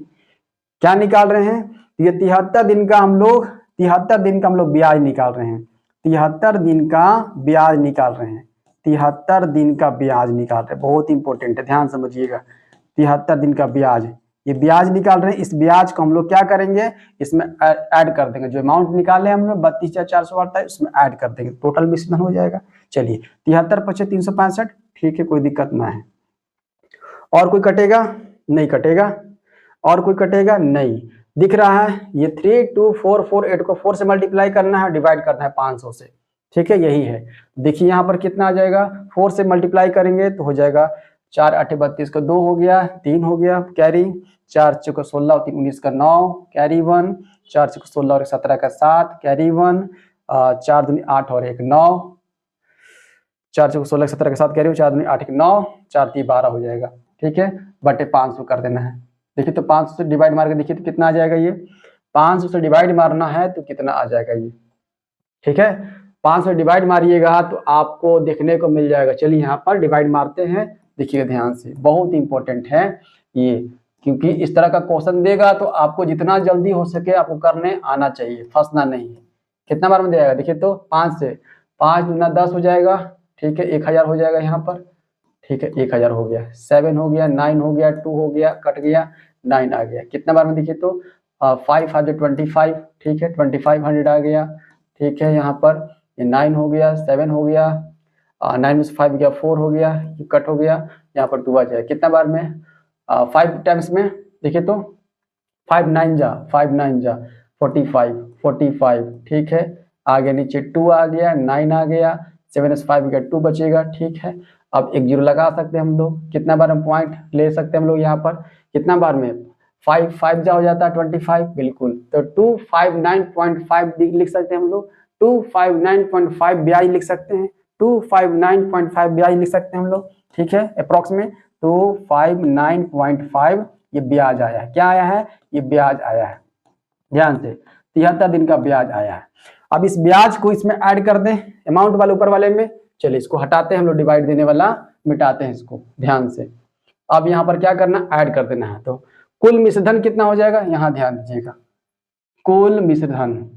क्या निकाल रहे हैं, ये 73 दिन का हम लोग ब्याज निकाल रहे हैं। 73 दिन का ब्याज निकाल रहे हैं, 73 दिन का ब्याज निकाल रहे हैं, बहुत इंपॉर्टेंट है, ध्यान समझिएगा। 73 दिन का ब्याज, ये ब्याज निकाल रहे हैं। इस ब्याज को हम लोग क्या करेंगे, इसमें ऐड कर देंगे। जो अमाउंट निकाले हम लोग 32,408 उसमें ऐड कर देंगे, टोटल मिश्रण हो जाएगा। चलिए 73 × 365, ठीक है, कोई दिक्कत ना है। और कोई कटेगा नहीं, कटेगा, और कोई कटेगा नहीं, दिख रहा है। ये 32448 को 4 से मल्टीप्लाई करना है, डिवाइड करना है 500 से, ठीक है, यही है। देखिए यहाँ पर कितना आ जाएगा, 4 से मल्टीप्लाई करेंगे तो हो जाएगा 4 8 32 का 2 हो गया, 3 हो गया कैरी, 4 चौके 16 3 19 का 9 कैरी 1, 4 चौके 16 और 17 का 7 कैरी 1, 4 दूनी 8 और 1 9, 4 चौके 16 17 के 7 कैरी 4 दूनी 8 1 9, 4 3 12 हो जाएगा, ठीक है, बटे 500 कर देना है। देखिए तो 500 से डिवाइड मार के देखिए तो कितना आ जाएगा, ये 500 से डिवाइड मारना है तो कितना आ जाएगा ये, ठीक है। 500 से डिवाइड मारिएगा तो आपको देखने को मिल जाएगा। चलिए यहाँ पर डिवाइड मारते हैं, देखिएगा ध्यान से, बहुत इंपॉर्टेंट है ये, क्योंकि इस तरह का क्वेश्चन देगा तो आपको जितना जल्दी हो सके आपको करने आना चाहिए, फंसना नहीं है। कितना बार में देगा, देखिए तो 5 से 5 दूना 10 हो जाएगा, ठीक है, 1000 हो जाएगा यहाँ पर, ठीक है, 1000 हो गया, 7 हो गया, 9 हो गया, 2 हो गया, कट गया, 9 आ गया। कितना बार में देखिए तो 525, ठीक है, 2500 आ गया, ठीक है। यहाँ पर ये 9 हो गया, 7 हो गया, 9 में से 5 गया, 4 हो गया, ये कट हो गया, यहाँ पर 2 आ जाएगा। कितना बार में, 5 टाइम्स में देखिए तो 5 9 जा 45, ठीक है, आगे नीचे 2 आ गया, 9 आ गया, 7 में से 5 गया, 2 बचेगा, ठीक है। अब एक जीरो लगा सकते हैं हम लोग, कितना बार हम पॉइंट ले सकते हैं हम लोग यहाँ पर, कितना बार में 5 जा हो जाता है 25, बिल्कुल, तो 259.5 लिख सकते हैं हम लोग, 259.5 ब्याज लिख सकते हैं, 259.5 ब्याज लिख सकते हैं हम लोग, ठीक है, अप्रॉक्स में 259.5 ये ब्याज आया है। क्या आया है, ये ब्याज आया है, ध्यान से, 73 दिन का ब्याज आया है। अब इस ब्याज को इसमें ऐड कर दें, अमाउंट वाले ऊपर वाले में। चलिए इसको हटाते हैं हम लोग, डिवाइड देने वाला मिटाते हैं इसको, ध्यान से। अब यहाँ पर क्या करना, ऐड कर देना है। तो कुल मिश्रधन कितना हो जाएगा, यहाँ ध्यान दीजिएगा, कुल मिश्रधन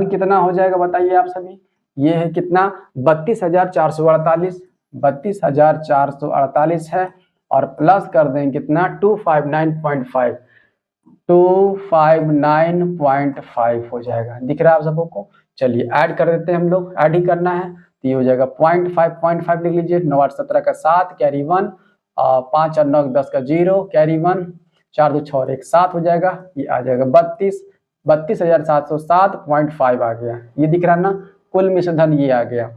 कितना हो जाएगा बताइए आप सभी, ये है कितना 32,448 है, और प्लस कर दें कितना 259.5, 259.5 हो जाएगा। दिख रहा है आप सबको? चलिए ऐड कर देते हैं हम लोग, ऐड ही करना है तो ये हो जाएगा 0.5 लिख लीजिए। 9 8 17 का 7 कैरी 1, 5 और 9 10 का 0 कैरी 1, 4 2 6 और 1 7 हो जाएगा। ये आ जाएगा 32,707.5 आ गया। ये दिख रहा है ना, कुल मिश्र धन ये आ गया,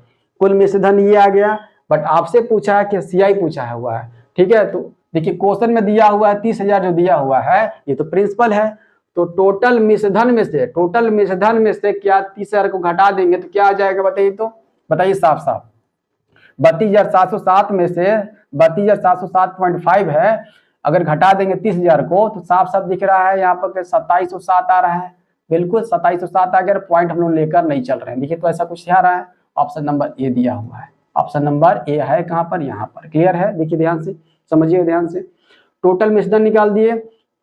कुल मिश्र धन ये आ गया। बट आपसे पूछा है कि सीआई पूछा है हुआ है, ठीक है। तो देखिए क्वेश्चन में दिया हुआ है 30,000 जो दिया हुआ है ये तो प्रिंसिपल है। तो टोटल मिश्रधन में से क्या 30,000 को घटा देंगे तो क्या आ जाएगा बताइए? तो बताइए साफ साफ। 32,707 में से 32,707.5 है, अगर घटा देंगे 30,000 को तो साफ साफ दिख रहा है यहाँ पर 2707 आ रहा है। बिल्कुल 2707 आ गया। पॉइंट हम लोग लेकर नहीं चल रहे हैं। देखिए तो ऐसा कुछ आ रहा है। ऑप्शन नंबर ए दिया हुआ है, ऑप्शन नंबर ए है कहाँ पर? यहाँ पर। क्लियर है? देखिए ध्यान से समझिए, ध्यान से। टोटल मिश्रधन निकाल दिए।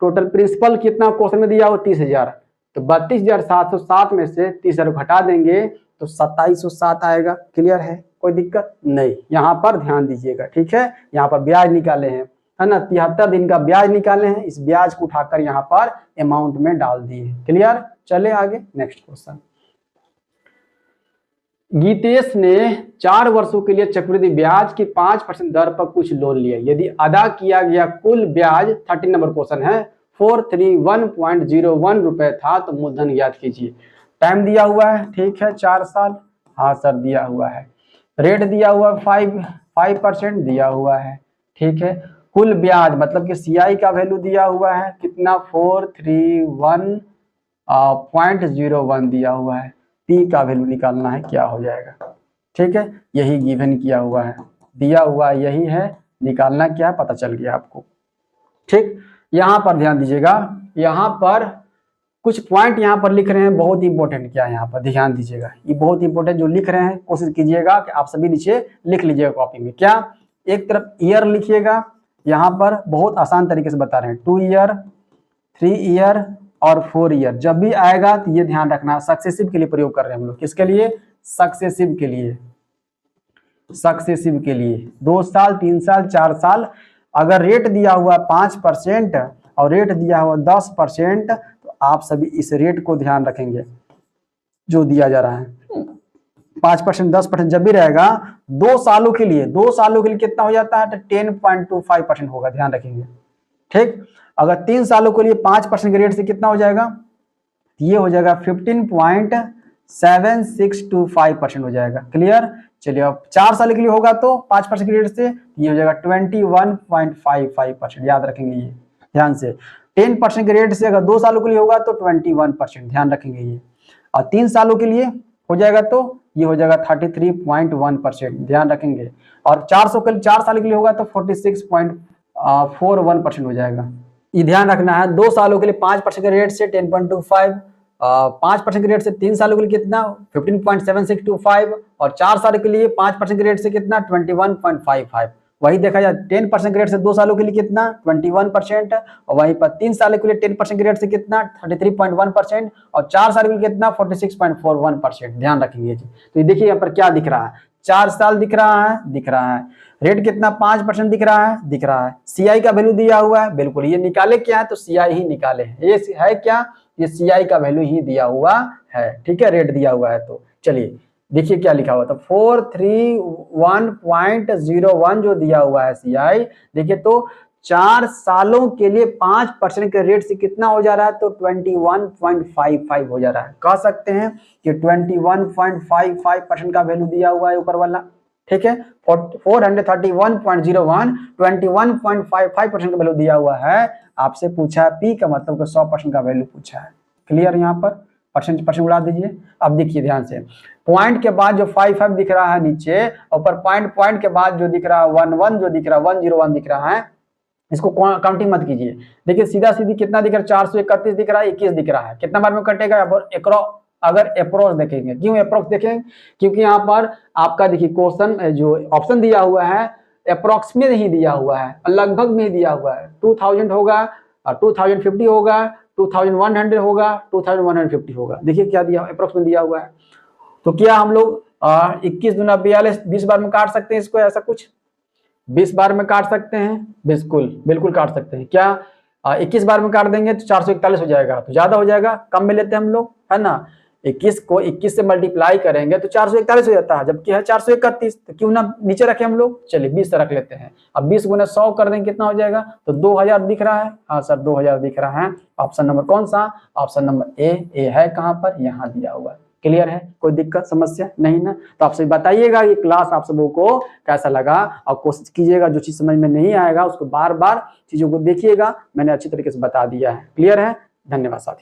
टोटल प्रिंसिपल कितना क्वेश्चन में दिया हो? 30,000। तो 32,707 में से 30,000 घटा देंगे तो 2707 आएगा। क्लियर है? कोई दिक्कत नहीं। यहाँ पर ध्यान दीजिएगा, ठीक है। यहाँ पर ब्याज निकाले हैं, है ना, 73 दिन का ब्याज निकाले हैं। इस ब्याज को उठाकर यहाँ पर अमाउंट में डाल दिए। क्लियर? चले आगे नेक्स्ट क्वेश्चन। गीतेश ने 4 वर्षों के लिए चक्रवृद्धि ब्याज की 5% दर पर कुछ लोन लिया। यदि अदा किया गया कुल ब्याज 13 नंबर क्वेश्चन है 431.01 रुपए था तो मूलधन ज्ञात कीजिए। टाइम दिया हुआ है, ठीक है, 4 साल। हाँ सर दिया हुआ है। रेट दिया हुआ 5% दिया हुआ है, ठीक है। कुल ब्याज मतलब कि सीआई का वैल्यू दिया हुआ है कितना? 431.01 दिया हुआ है। पी का वैल्यू निकालना है, क्या हो जाएगा? ठीक है, यही गिवन किया हुआ है, दिया हुआ यही है, निकालना क्या है पता चल गया आपको। ठीक, यहाँ पर ध्यान दीजिएगा। यहाँ पर कुछ पॉइंट यहाँ पर लिख रहे हैं, बहुत इंपॉर्टेंट। क्या यहाँ पर ध्यान दीजिएगा, ये बहुत इंपॉर्टेंट जो लिख रहे हैं। कोशिश कीजिएगा कि आप सभी नीचे लिख लीजिएगा कॉपी में। क्या? एक तरफ ईयर लिखिएगा, यहाँ पर बहुत आसान तरीके से बता रहे हैं। 2 ईयर, 3 ईयर और 4 ईयर जब भी आएगा तो ये ध्यान रखना, सक्सेसिव के लिए प्रयोग कर रहे हैं हम लोग। किसके लिए? सक्सेसिव के लिए, सक्सेसिव के लिए। 2 साल, 3 साल, 4 साल। अगर रेट दिया हुआ 5% और रेट दिया हुआ 10% तो आप सभी इस रेट को ध्यान रखेंगे जो दिया जा रहा है। 5%, 10% जब भी रहेगा 2 सालों के लिए, 2 सालों के लिए कितना हो जाता है? तो 10.25% होगा, ध्यान रखेंगे। ठीक, अगर 3 सालों के लिए 5% के रेट से कितना हो जाएगा? ये हो जाएगा 15.7625% हो जाएगा। क्लियर? चलिए अब 4 साल के लिए होगा तो 5% के रेट से ये हो जाएगा 21.55%। याद रखेंगे ये ध्यान से। 10% के रेट से अगर 2 सालों के लिए होगा तो 21%, ध्यान रखेंगे ये। और 3 सालों के लिए हो जाएगा तो ये हो जाएगा 33.1%, ध्यान रखेंगे। और 4 साल के लिए होगा तो 46.41% हो जाएगा। ये ध्यान रखना है। 2 सालों के लिए 5% के रेट से 10.25, 5% के रेट से 3 सालों के लिए कितना? 15.7625 और 4 सालों के लिए 5% के रेट से कितना? 21.55। वही देखा जाए 10% के रेट से 2 सालों के लिए कितना? 21% और वहीं पर 3 सालों के लिए 10% के रेट से कितना? 33.1% और 4 सालों के लिए कितना? 46.41%। ध्यान रखेंगे जी। तो ये देखिए यहाँ पर क्या दिख रहा है? 4 साल दिख रहा है, दिख रहा है। रेट कितना? 5% दिख रहा है, दिख रहा है। सीआई का वैल्यू दिया हुआ है, बिल्कुल। ये निकाले क्या है? तो सीआई ही निकाले हैं। ये है क्या? ये सीआई का वैल्यू ही दिया हुआ है, ठीक है, रेट दिया हुआ है। तो चलिए देखिए क्या लिखा हुआ था, 431.01 जो दिया हुआ है सीआई। देखिए तो 4 सालों के लिए 5% के रेट से कितना हो जा रहा है? तो 21.55 हो जा रहा है। कह सकते हैं कि 21.55% का वैल्यू दिया हुआ है ऊपर वाला, ठीक है। 431.01 21.55% का वैल्यू दिया हुआ है। आपसे पूछा है पी का मतलब 100% का वैल्यू पूछा है। क्लियर? यहाँ पर परसेंट उड़ा दीजिए। अब देखिए ध्यान से, पॉइंट के बाद जो 55 दिख रहा है नीचे, ऊपर पॉइंट के बाद जो दिख रहा है 11 जो दिख रहा है 101 दिख रहा है, इसको काउंटिंग मत कीजिए। देखिए सीधा सीधी कितना दिख रहा है? 431 दिख रहा है, 21 दिख रहा है। कितना बार में कटेगा? अगर अप्रोच देखेंगे, क्यों अप्रोच देखेंगे? क्योंकि यहाँ पर आपका देखिए क्वेश्चन जो ऑप्शन दिया हुआ है अप्रोक्स में नहीं दिया हुआ है, लगभग में दिया हुआ है। 2000 होगा, 2050 होगा, 2100 होगा, 2150 होगा। देखिए क्या दिया, अप्रोक्स में दिया हुआ है। तो क्या हम लोग 21 दूना 42 20 बार में काट सकते हैं इसको? ऐसा कुछ 20 बार में काट सकते हैं? बिल्कुल काट सकते हैं। क्या 21 बार में काट देंगे तो 441 हो जाएगा, तो ज्यादा हो जाएगा, कम में लेते हैं हम लोग, है ना। 21 को 21 से मल्टीप्लाई करेंगे तो 441 हो जाता है, जबकि है 431, तो क्यों ना नीचे रखे हम लोग, चलिए 20 से रख लेते हैं। अब 20 गुना 100 कर देंगे कितना हो जाएगा, तो 2000 दिख रहा है। हाँ सर 2000 दिख रहा है। ऑप्शन नंबर कौन सा, ऑप्शन नंबर ए है कहाँ पर, यहाँ दिया हुआ है। क्लियर है, कोई दिक्कत समस्या नहीं ना। तो आप सभी बताइएगा कि क्लास आप सबों को कैसा लगा, और कोशिश कीजिएगा जो चीज समझ में नहीं आएगा उसको बार बार चीजों को देखिएगा, मैंने अच्छी तरीके से बता दिया है। क्लियर है, धन्यवाद साथी।